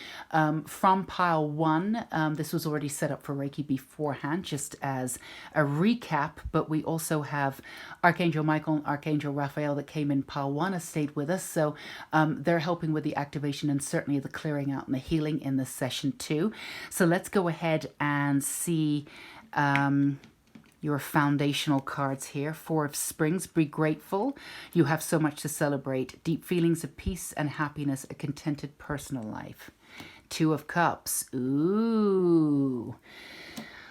from pile 1. This was already set up for Reiki beforehand, just as a recap, but we also have Archangel Michael and Archangel Raphael that came in pile 1 has stayed with us. So they're helping with the activation and certainly the clearing out and the healing in this session too. So let's go ahead and see your foundational cards here. 4 of Springs, be grateful. You have so much to celebrate. Deep feelings of peace and happiness, a contented personal life. 2 of Cups. Ooh.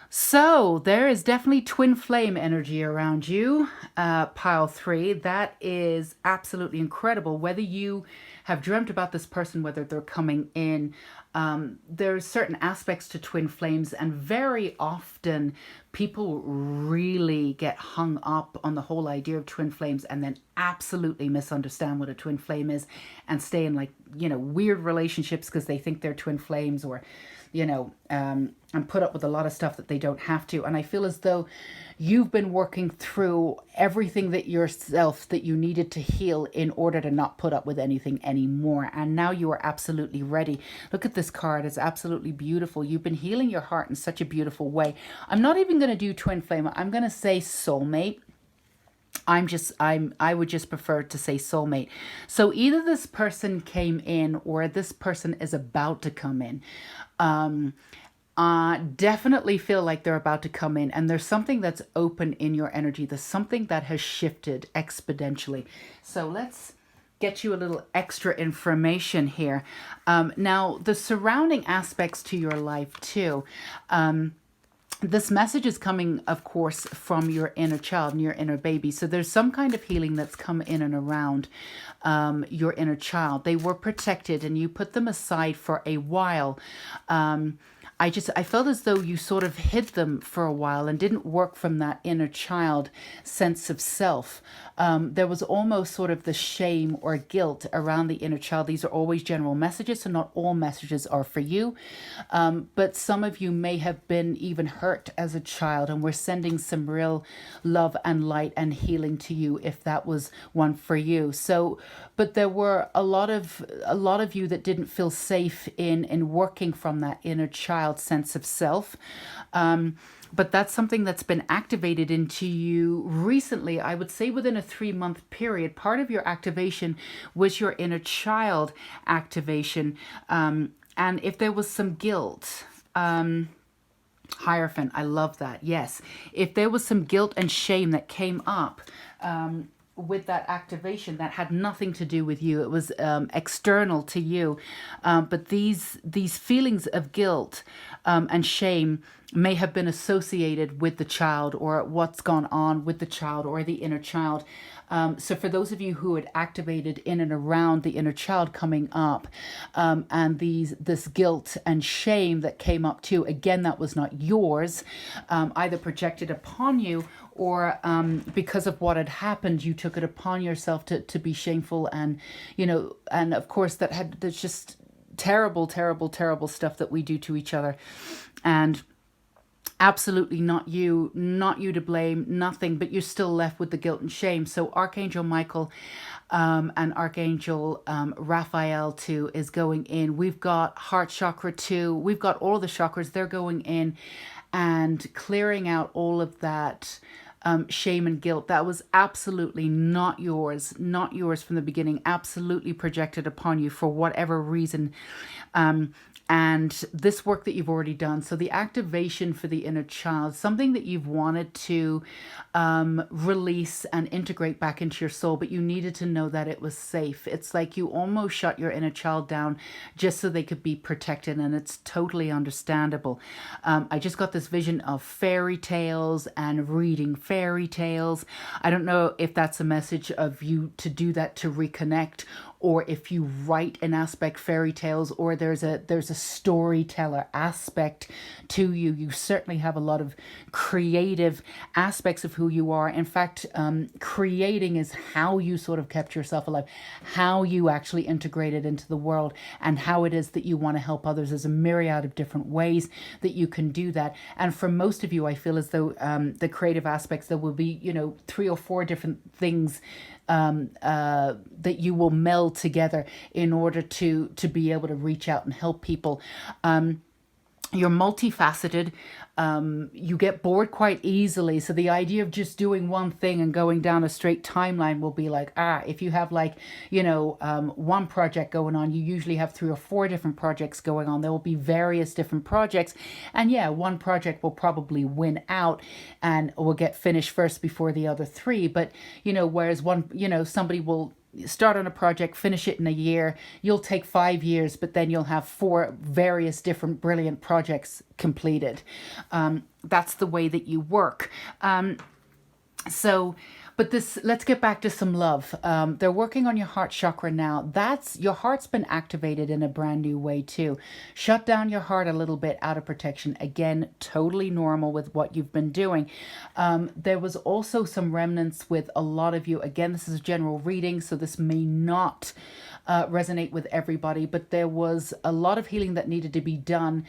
So there is definitely twin flame energy around you. Pile 3, that is absolutely incredible. Whether you have dreamt about this person, whether they're coming in, there's certain aspects to twin flames, and very often people really get hung up on the whole idea of twin flames and then absolutely misunderstand what a twin flame is and stay in, like, you know, weird relationships because they think they're twin flames, or and put up with a lot of stuff that they don't have to. And I feel as though you've been working through everything that yourself that you needed to heal in order to not put up with anything anymore. And now you are absolutely ready. Look at this card. It's absolutely beautiful. You've been healing your heart in such a beautiful way. I'm not even going to do twin flame. I'm going to say soulmate. I would just prefer to say soulmate. So either this person came in or this person is about to come in. Definitely feel like they're about to come in, and there's something that's open in your energy. There's something that has shifted exponentially. So let's get you a little extra information here. Now, the surrounding aspects to your life too. This message is coming, of course, from your inner child and your inner baby. So there's some kind of healing that's come in and around your inner child. They were protected and you put them aside for a while. I felt as though you sort of hid them for a while and didn't work from that inner child sense of self. There was almost sort of the shame or guilt around the inner child. These are always general messages, so not all messages are for you. But some of you may have been even hurt as a child, and we're sending some real love and light and healing to you if that was one for you. So, but there were a lot of you that didn't feel safe in working from that inner child sense of self. But that's something that's been activated into you recently. I would say within a 3-month period. Part of your activation was your inner child activation. And if there was some guilt, Hierophant, I love that. Yes. If there was some guilt and shame that came up, with that activation that had nothing to do with you, it was external to you, but these feelings of guilt and shame may have been associated with the child or what's gone on with the child or the inner child. So for those of you who had activated in and around the inner child coming up, and this guilt and shame that came up too, again, that was not yours, either projected upon you or because of what had happened, you took it upon yourself to be shameful. And, and of course there's just terrible, terrible, terrible stuff that we do to each other. And absolutely not you to blame, nothing, but you're still left with the guilt and shame. So Archangel Michael and Archangel Raphael too is going in. We've got heart chakra too. We've got all of the chakras. They're going in and clearing out all of that shame and guilt. That was absolutely not yours from the beginning, absolutely projected upon you for whatever reason. And this work that you've already done. So the activation for the inner child, something that you've wanted to release and integrate back into your soul, but you needed to know that it was safe. It's like you almost shut your inner child down just so they could be protected, and it's totally understandable. I just got this vision of fairy tales and reading fairy tales. I don't know if that's a message of you to do that to reconnect, or if you write an aspect fairy tales, or there's a storyteller aspect to you. You certainly have a lot of creative aspects of who you are. In fact, creating is how you sort of kept yourself alive, how you actually integrated into the world, and how it is that you want to help others. There's a myriad of different ways that you can do that. And for most of you, I feel as though the creative aspects, there will be, 3 or 4 different things that you will meld together in order to be able to reach out and help people. You're multifaceted. You get bored quite easily. So the idea of just doing one thing and going down a straight timeline will be like, if you have one project going on, you usually have 3 or 4 different projects going on. There will be various different projects. And one project will probably win out and will get finished first before the other 3. But, whereas somebody will start on a project, finish it in a year, you'll take 5 years, but then you'll have 4 various different brilliant projects completed. That's the way that you work. But let's get back to some love. They're working on your heart chakra now. Your heart's been activated in a brand new way too. Shut down your heart a little bit out of protection. Again, totally normal with what you've been doing. There was also some remnants with a lot of you. Again, this is a general reading, so this may not resonate with everybody, but there was a lot of healing that needed to be done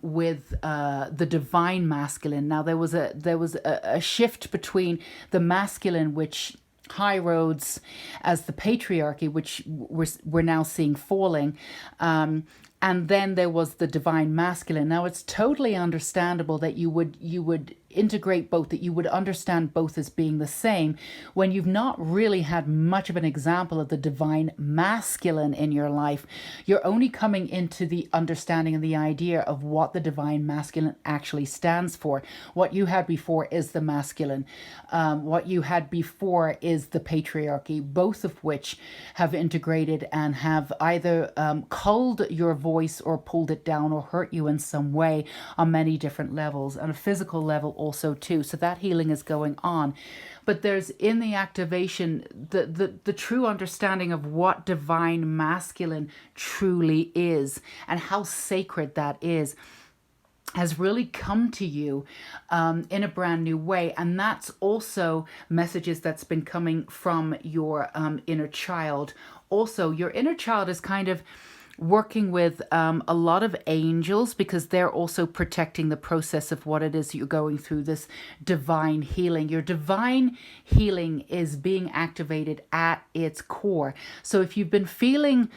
with the divine masculine. Now there was a shift between the masculine, which high roads as the patriarchy, which we're now seeing falling. And then there was the divine masculine. Now it's totally understandable that you would integrate both, that you would understand both as being the same when you've not really had much of an example of the divine masculine in your life. You're only coming into the understanding and the idea of what the divine masculine actually stands for. What you had before is the masculine. What you had before is the patriarchy, both of which have integrated and have either culled your voice or pulled it down or hurt you in some way on many different levels, on a physical level also too. So that healing is going on. But there's in the activation the true understanding of what divine masculine truly is and how sacred that is has really come to you in a brand new way. And that's also messages that's been coming from your inner child. Also, your inner child is kind of working with a lot of angels, because they're also protecting the process of what it is you're going through, this divine healing. Your divine healing is being activated at its core. So if you've been feeling,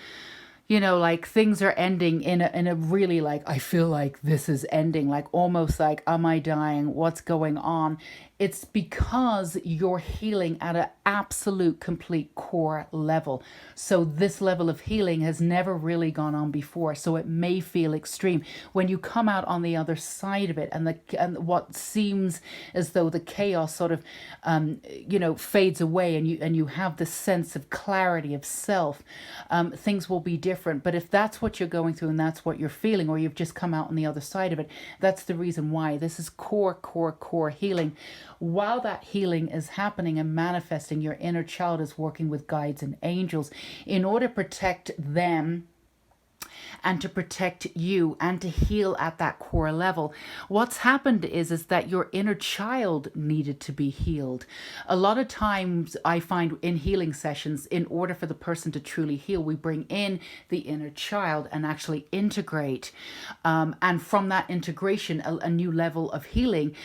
you know, like things are ending in a really, like, I feel like this is ending, like almost like, am I dying? What's going on? It's because you're healing at an absolute complete core level. So this level of healing has never really gone on before. So it may feel extreme when you come out on the other side of it, and what seems as though the chaos sort of, fades away, and you have this sense of clarity of self. Things will be different. But if that's what you're going through and that's what you're feeling, or you've just come out on the other side of it, that's the reason why. This is core healing. While that healing is happening and manifesting, your inner child is working with guides and angels in order to protect them and to protect you and to heal at that core level. What's happened is that your inner child needed to be healed. A lot of times I find in healing sessions, in order for the person to truly heal, we bring in the inner child and actually integrate. And from that integration, a new level of healing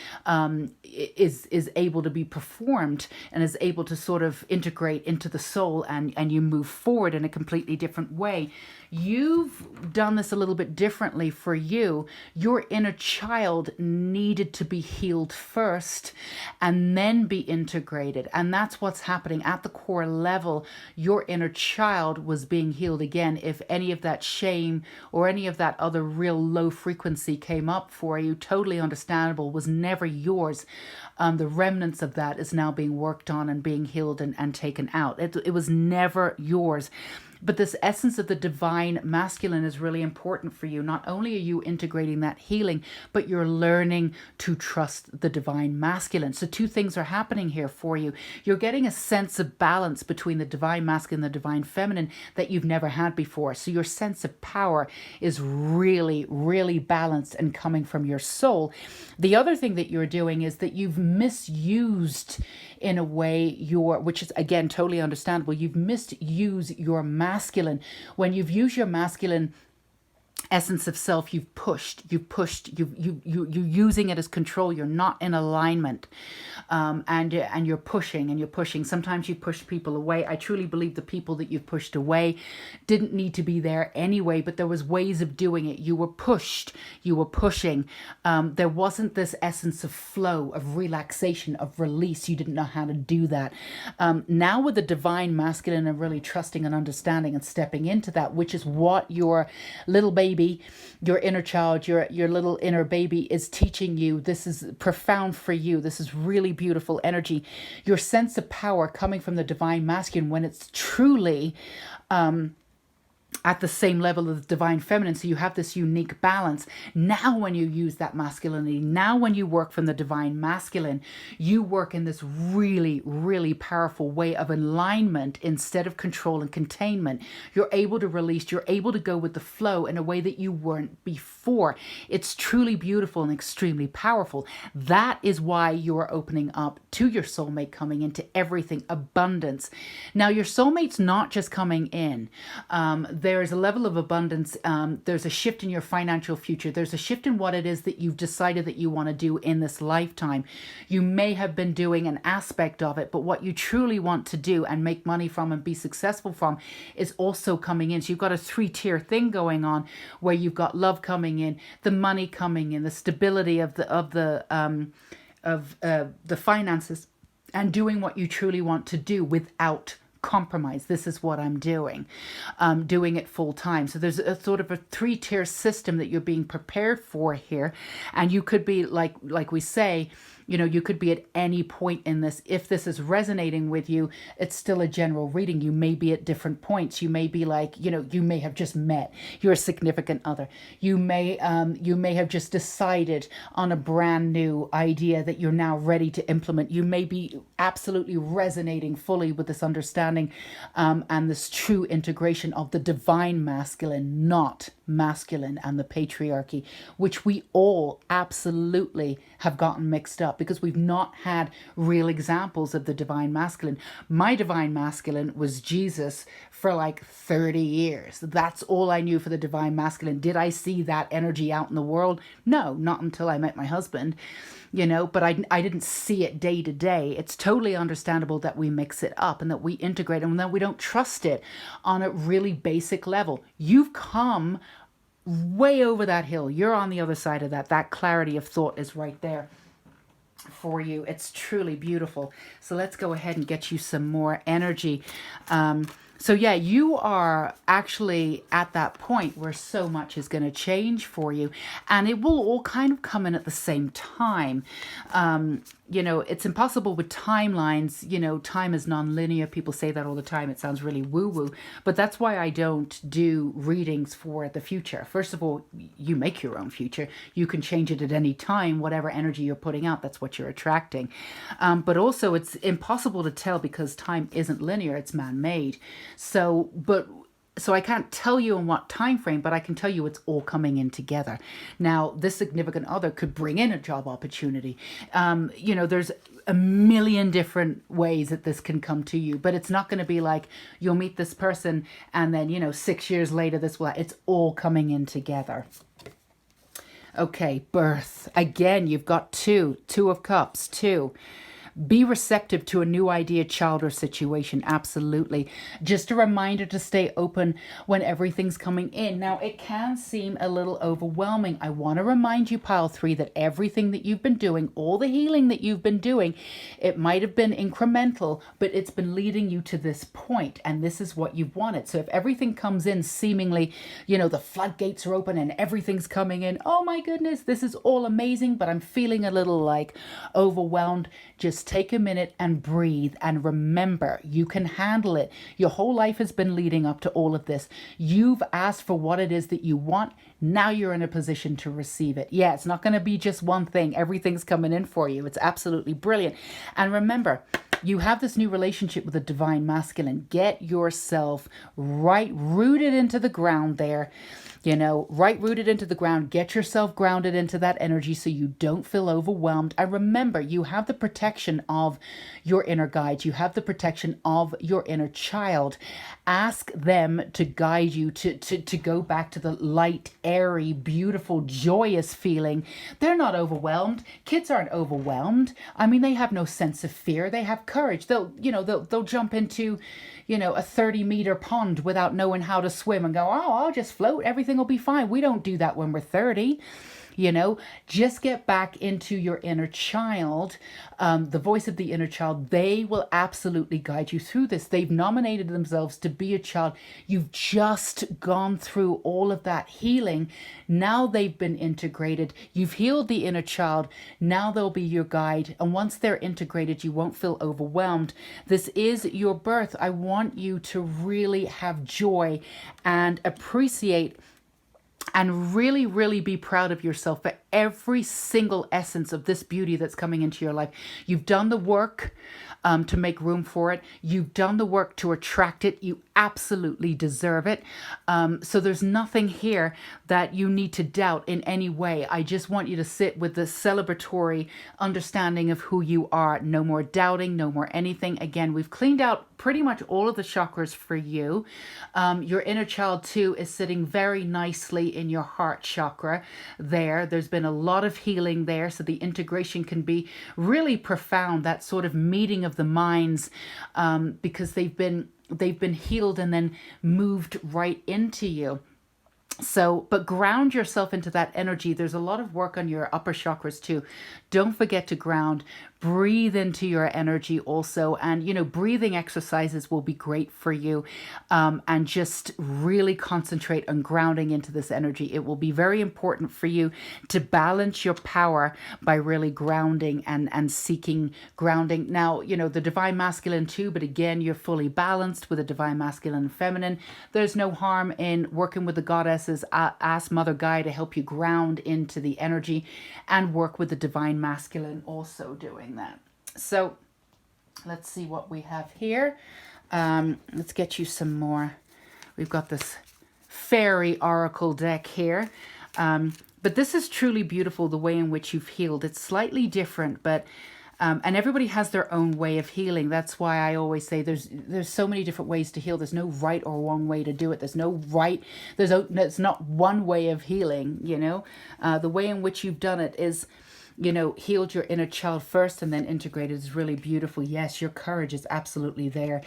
is able to be performed and is able to sort of integrate into the soul, and you move forward in a completely different way. You've done this a little bit differently for you. Your inner child needed to be healed first and then be integrated. And that's what's happening at the core level. Your inner child was being healed again. If any of that shame or any of that other real low frequency came up for you, totally understandable, was never yours. The remnants of that is now being worked on and being healed and taken out. It was never yours. But this essence of the divine masculine is really important for you. Not only are you integrating that healing, but you're learning to trust the divine masculine. So two things are happening here for you. You're getting a sense of balance between the divine masculine and the divine feminine that you've never had before. So your sense of power is really, really balanced and coming from your soul. The other thing that you're doing is that you've misused, in a way, which is again totally understandable, you've misused your masculine. When you've used your masculine essence of self, you're using it as control. You're not in alignment, and you're pushing. Sometimes you push people away. I truly believe the people that you've pushed away didn't need to be there anyway, but there was ways of doing it. You were pushed, you were pushing. There wasn't this essence of flow, of relaxation, of release. You didn't know how to do that. Now with the divine masculine and really trusting and understanding and stepping into that, which is what your little baby, your inner child, your little inner baby is teaching you. This is profound for you. This is really beautiful energy. Your sense of power coming from the divine masculine, when it's truly at the same level of the divine feminine. So you have this unique balance. Now when you use that masculinity, now when you work from the divine masculine, you work in this really, really powerful way of alignment instead of control and containment. You're able to release, you're able to go with the flow in a way that you weren't before. It's truly beautiful and extremely powerful. That is why you're opening up to your soulmate coming into everything, abundance. Now your soulmate's not just coming in. There's a level of abundance. There's a shift in your financial future. There's a shift in what it is that you've decided that you want to do in this lifetime. You may have been doing an aspect of it, but what you truly want to do and make money from and be successful from is also coming in. So you've got a 3-tier thing going on where you've got love coming in, the money coming in, the stability of the finances, and doing what you truly want to do without compromise. This is what I'm doing it full time. So there's a sort of a 3-tier system that you're being prepared for here. And you could be like we say, you could be at any point in this. If this is resonating with you, it's still a general reading. You may be at different points. You may be like, you may have just met your significant other. You may have just decided on a brand new idea that you're now ready to implement. You may be absolutely resonating fully with this understanding and this true integration of the divine masculine, not masculine, and the patriarchy, which we all absolutely have gotten mixed up because we've not had real examples of the divine masculine. My divine masculine was Jesus for like 30 years. That's all I knew for the divine masculine. Did I see that energy out in the world? No, not until I met my husband. But I didn't see it day to day. It's totally understandable that we mix it up and that we integrate and that we don't trust it on a really basic level. You've come way over that hill. You're on the other side of that. That clarity of thought is right there for you. It's truly beautiful. So let's go ahead and get you some more energy. So yeah, you are actually at that point where so much is going to change for you, and it will all kind of come in at the same time. It's impossible with timelines. Time is non-linear. People say that all the time. It sounds really woo-woo, but that's why I don't do readings for the future. First of all, you make your own future. You can change it at any time. Whatever energy you're putting out, that's what you're attracting. But also, it's impossible to tell because time isn't linear. It's man-made. So I can't tell you in what time frame, but I can tell you it's all coming in together. Now, this significant other could bring in a job opportunity. There's a million different ways that this can come to you, but it's not going to be like you'll meet this person and then, 6 years later, it's all coming in together. Okay, birth. Again, you've got 2 of Cups, 2. Be receptive to a new idea, child, or situation. Absolutely. Just a reminder to stay open when everything's coming in. Now, it can seem a little overwhelming. I want to remind you, Pile 3, that everything that you've been doing, all the healing that you've been doing, it might have been incremental, but it's been leading you to this point, and this is what you've wanted. So if everything comes in seemingly, the floodgates are open and everything's coming in, oh my goodness, this is all amazing, but I'm feeling a little like overwhelmed. Just take a minute and breathe and remember, you can handle it. Your whole life has been leading up to all of this. You've asked for what it is that you want. Now you're in a position to receive it. Yeah, it's not going to be just one thing. Everything's coming in for you. It's absolutely brilliant. And remember, you have this new relationship with the divine masculine. Get yourself right rooted into the ground there. Right rooted into the ground. Get yourself grounded into that energy so you don't feel overwhelmed. And remember, you have the protection of your inner guides. You have the protection of your inner child. Ask them to guide you to go back to the light, airy, beautiful, joyous feeling. They're not overwhelmed. Kids aren't overwhelmed. I mean, they have no sense of fear. They have courage. They'll jump into, a 30-meter pond without knowing how to swim and go, oh, I'll just float. Everything will be fine. We don't do that when we're 30. you know. Just get back into your inner child, the voice of the inner child. They will absolutely guide you through this. They've nominated themselves to be a child. You've just gone through all of that healing. Now they've been integrated. You've healed the inner child. Now they'll be your guide. And once they're integrated, you won't feel overwhelmed. This is your birth. I want you to really have joy and appreciate and really, really be proud of yourself for every single essence of this beauty that's coming into your life. You've done the work to make room for it. You've done the work to attract it. You absolutely deserve it. So there's nothing here that you need to doubt in any way. I just want you to sit with the celebratory understanding of who you are. No more doubting, no more anything. Again, we've cleaned out pretty much all of the chakras for you. Your inner child too is sitting very nicely in your heart chakra there. There's been a lot of healing there, so the integration can be really profound, that sort of meeting of the minds, because they've been healed and then moved right into you. So, but ground yourself into that energy. There's a lot of work on your upper chakras too. Don't forget to ground. Breathe into your energy also. And, you know, breathing exercises will be great for you. And just really concentrate on grounding into this energy. It will be very important for you to balance your power by really grounding and seeking grounding. Now, you know, the divine masculine too, but again, you're fully balanced with a divine masculine and feminine. There's no harm in working with the goddesses. Ask Mother Gaia to help you ground into the energy, and work with the divine masculine also doing that. So let's see what we have here. Let's get you some more. We've got this fairy oracle deck here. But this is truly beautiful, the way in which you've healed. It's slightly different, but and everybody has their own way of healing. That's why I always say there's so many different ways to heal. There's no right or wrong way to do it. There's not one way of healing, you know. The way in which you've done it is, you know, healed your inner child first and then integrated is really beautiful. Yes, your courage is absolutely there.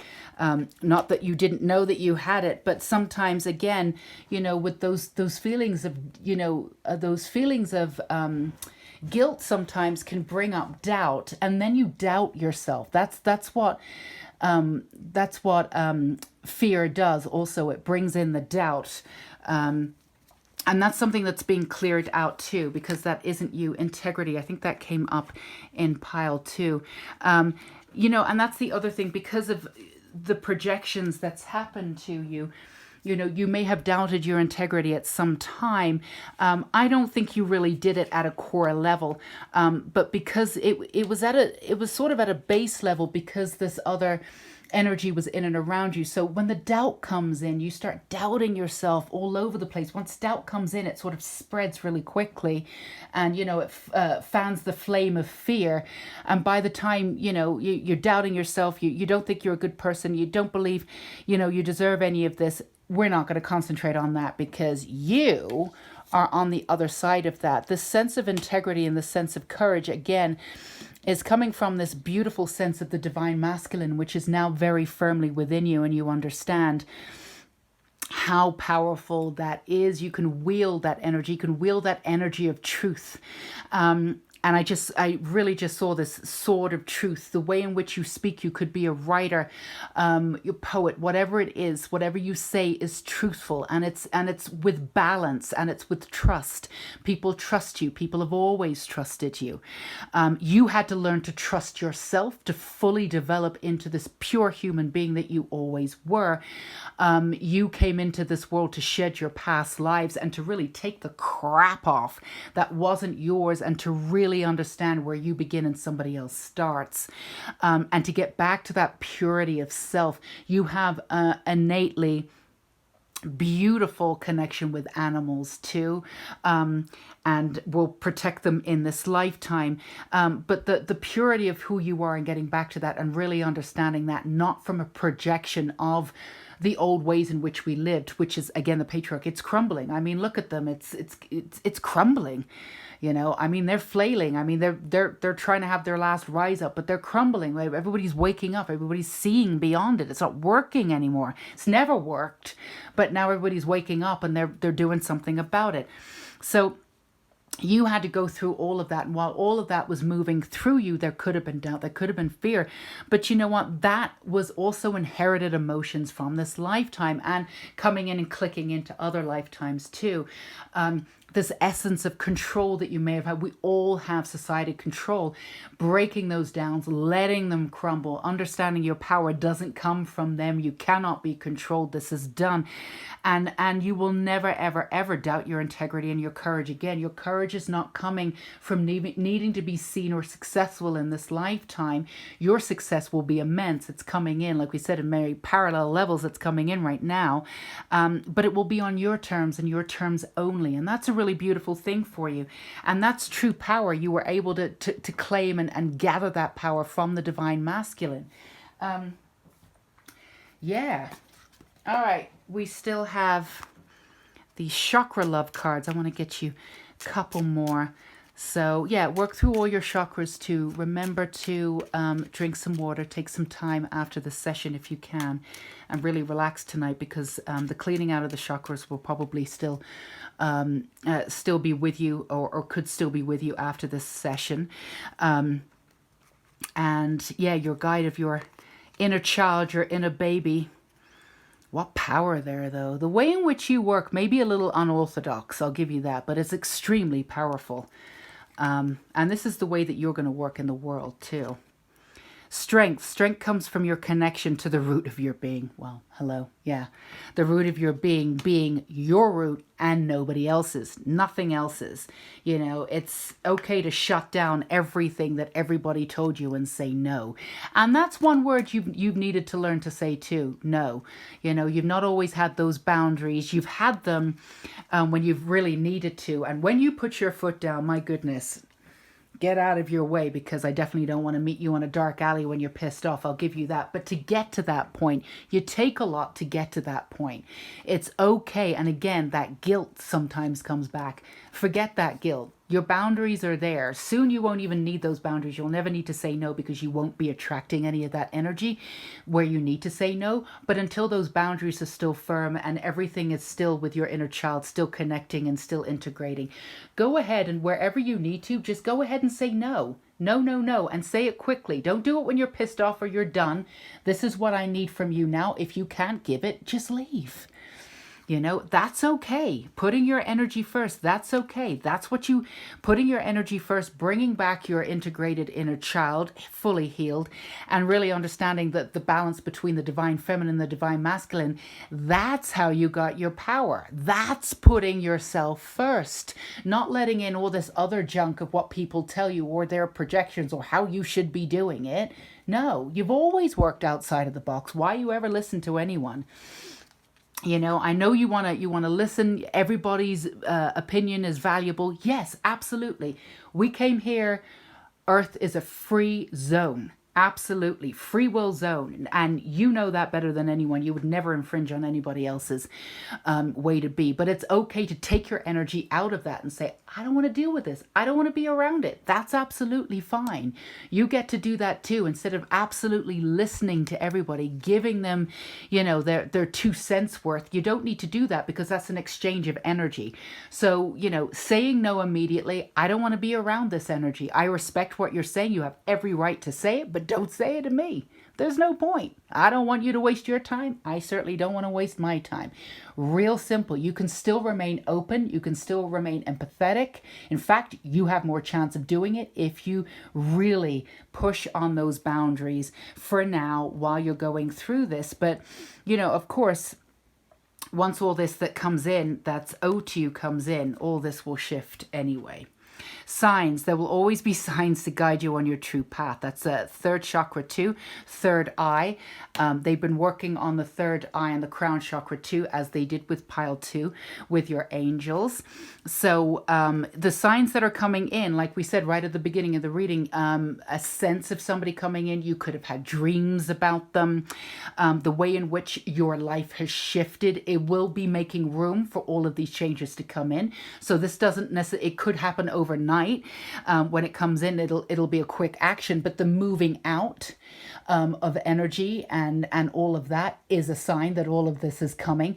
Not that you didn't know that you had it, but sometimes, again, you know, with those feelings of, you know, guilt sometimes can bring up doubt, and then you doubt yourself. That's what fear does. Also, it brings in the doubt. And that's something that's being cleared out too, because that isn't you. Integrity, I think that came up in pile 2. You know, and that's the other thing, because of the projections that's happened to you. You know, you may have doubted your integrity at some time. I don't think you really did it at a core level, but because it was sort of at a base level, because this other energy was in and around you. So when the doubt comes in, you start doubting yourself all over the place. Once doubt comes in, it sort of spreads really quickly, and, you know, it fans the flame of fear. And by the time, you know, you're doubting yourself, you don't think you're a good person, you don't believe, you know, you deserve any of this. We're not going to concentrate on that, because you are on the other side of that. The sense of integrity and the sense of courage, again, is coming from this beautiful sense of the divine masculine, which is now very firmly within you, and you understand how powerful that is. You can wield that energy. You can wield that energy of truth. And I really just saw this sword of truth. The way in which you speak, you could be a writer, a poet, whatever it is, whatever you say is truthful, and it's with balance, and it's with trust. People trust you. People have always trusted you. You had to learn to trust yourself to fully develop into this pure human being that you always were. You came into this world to shed your past lives and to really take the crap off that wasn't yours, and to really understand where you begin and somebody else starts, and to get back to that purity of self. You have innately beautiful connection with animals too, and will protect them in this lifetime, but the purity of who you are, and getting back to that, and really understanding that, not from a projection of the old ways in which we lived, which is, again, the patriarchy. It's crumbling. I mean, look at them. It's crumbling. You know, I mean, they're flailing. I mean, they're trying to have their last rise up, but they're crumbling. Everybody's waking up. Everybody's seeing beyond it. It's not working anymore. It's never worked, but now everybody's waking up, and they're doing something about it. So you had to go through all of that. And while all of that was moving through you, there could have been doubt, there could have been fear. But you know what? That was also inherited emotions from this lifetime and coming in and clicking into other lifetimes too. This essence of control that you may have had. We all have society control. Breaking those down, letting them crumble, understanding your power doesn't come from them. You cannot be controlled. This is done. And you will never, ever, ever doubt your integrity and your courage again. Your courage is not coming from needing to be seen or successful in this lifetime. Your success will be immense. It's coming in, like we said, in very parallel levels. It's coming in right now. But it will be on your terms and your terms only. And that's a really beautiful thing for you. And that's true power. You were able to claim and gather that power from the divine masculine. Yeah. All right. We still have the chakra love cards. I want to get you a couple more. So yeah, work through all your chakras too. Remember to drink some water, take some time after the session if you can, and really relax tonight, because the cleaning out of the chakras will probably still be with you, or could still be with you after this session. And yeah, your guide of your inner child, your inner baby. What power there, though. The way in which you work may be a little unorthodox, I'll give you that, but it's extremely powerful. And this is the way that you're going to work in the world, too. Strength. Strength comes from your connection to the root of your being. Well, hello. Yeah. The root of your being your root and nobody else's. Nothing else's. You know, it's okay to shut down everything that everybody told you and say no. And that's one word you've needed to learn to say too. No. You know, you've not always had those boundaries. You've had them when you've really needed to. And when you put your foot down, my goodness, get out of your way, because I definitely don't want to meet you in a dark alley when you're pissed off. I'll give you that. But to get to that point, you take a lot to get to that point. It's okay. And again, that guilt sometimes comes back. Forget that guilt. Your boundaries are there. Soon you won't even need those boundaries. You'll never need to say no, because you won't be attracting any of that energy where you need to say no. But until those boundaries are still firm and everything is still with your inner child, still connecting and still integrating, go ahead, and wherever you need to, just go ahead and say no. No, no, no. And say it quickly. Don't do it when you're pissed off or you're done. This is what I need from you now. If you can't give it, just leave. You know, that's okay. Putting your energy first, that's okay. That's what you, putting your energy first, bringing back your integrated inner child, fully healed, and really understanding that the balance between the divine feminine and the divine masculine, that's how you got your power. That's putting yourself first, not letting in all this other junk of what people tell you or their projections or how you should be doing it. No, you've always worked outside of the box. Why you ever listen to anyone? You know, I know you want to listen. Everybody's opinion is valuable. Yes, absolutely. We came here. Earth is a free zone. Absolutely. Free will zone. And you know that better than anyone. You would never infringe on anybody else's way to be. But it's okay to take your energy out of that and say, I don't want to deal with this. I don't want to be around it. That's absolutely fine. You get to do that too, instead of absolutely listening to everybody, giving them, you know, their 2 cents worth. You don't need to do that, because that's an exchange of energy. So, you know, saying no immediately, I don't want to be around this energy. I respect what you're saying. You have every right to say it, but don't say it to me. There's no point. I don't want you to waste your time. I certainly don't want to waste my time. Real simple. You can still remain open. You can still remain empathetic. In fact, you have more chance of doing it if you really push on those boundaries for now while you're going through this. But, you know, of course, once all this that comes in, that's owed to you, comes in, all this will shift anyway. Signs. There will always be signs to guide you on your true path. That's a third chakra too, third eye. They've been working on the third eye and the crown chakra too, as they did with pile 2 with your angels. So the signs that are coming in, like we said right at the beginning of the reading, a sense of somebody coming in. You could have had dreams about them. The way in which your life has shifted, it will be making room for all of these changes to come in. So this doesn't necessarily, it could happen overnight. When it comes in, it'll be a quick action, but the moving out of energy and all of that is a sign that all of this is coming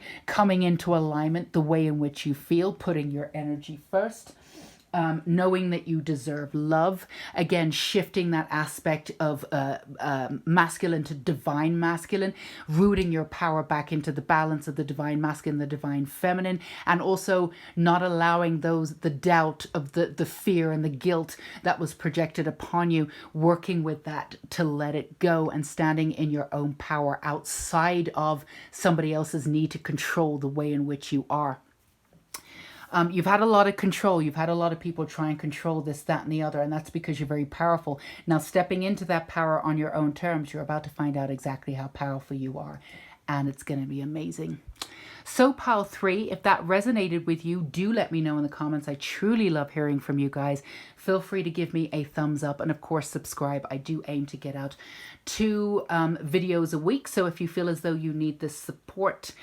into alignment, the way in which you feel, putting your energy first. knowing that you deserve love. Again, shifting that aspect of masculine to divine masculine, rooting your power back into the balance of the divine masculine, the divine feminine, and also not allowing the doubt of the fear and the guilt that was projected upon you, working with that to let it go and standing in your own power outside of somebody else's need to control the way in which you are. You've had a lot of control. You've had a lot of people try and control this, that, and the other, and that's because you're very powerful. Now, stepping into that power on your own terms, you're about to find out exactly how powerful you are, and it's going to be amazing. So, Pile 3, if that resonated with you, do let me know in the comments. I truly love hearing from you guys. Feel free to give me a thumbs up and, of course, subscribe. I do aim to get out 2 videos a week. So if you feel as though you need this support,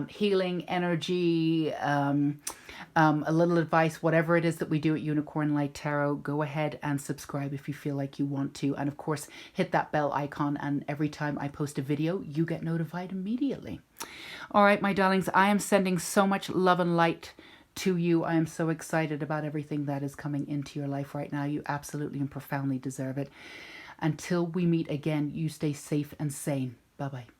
healing, energy, a little advice, whatever it is that we do at Unicorn Light Tarot, go ahead and subscribe if you feel like you want to. And, of course, hit that bell icon. And every time I post a video, you get notified immediately. All right, my darlings, I am sending so much love and light to you. I am so excited about everything that is coming into your life right now. You absolutely and profoundly deserve it. Until we meet again, you stay safe and sane. Bye-bye.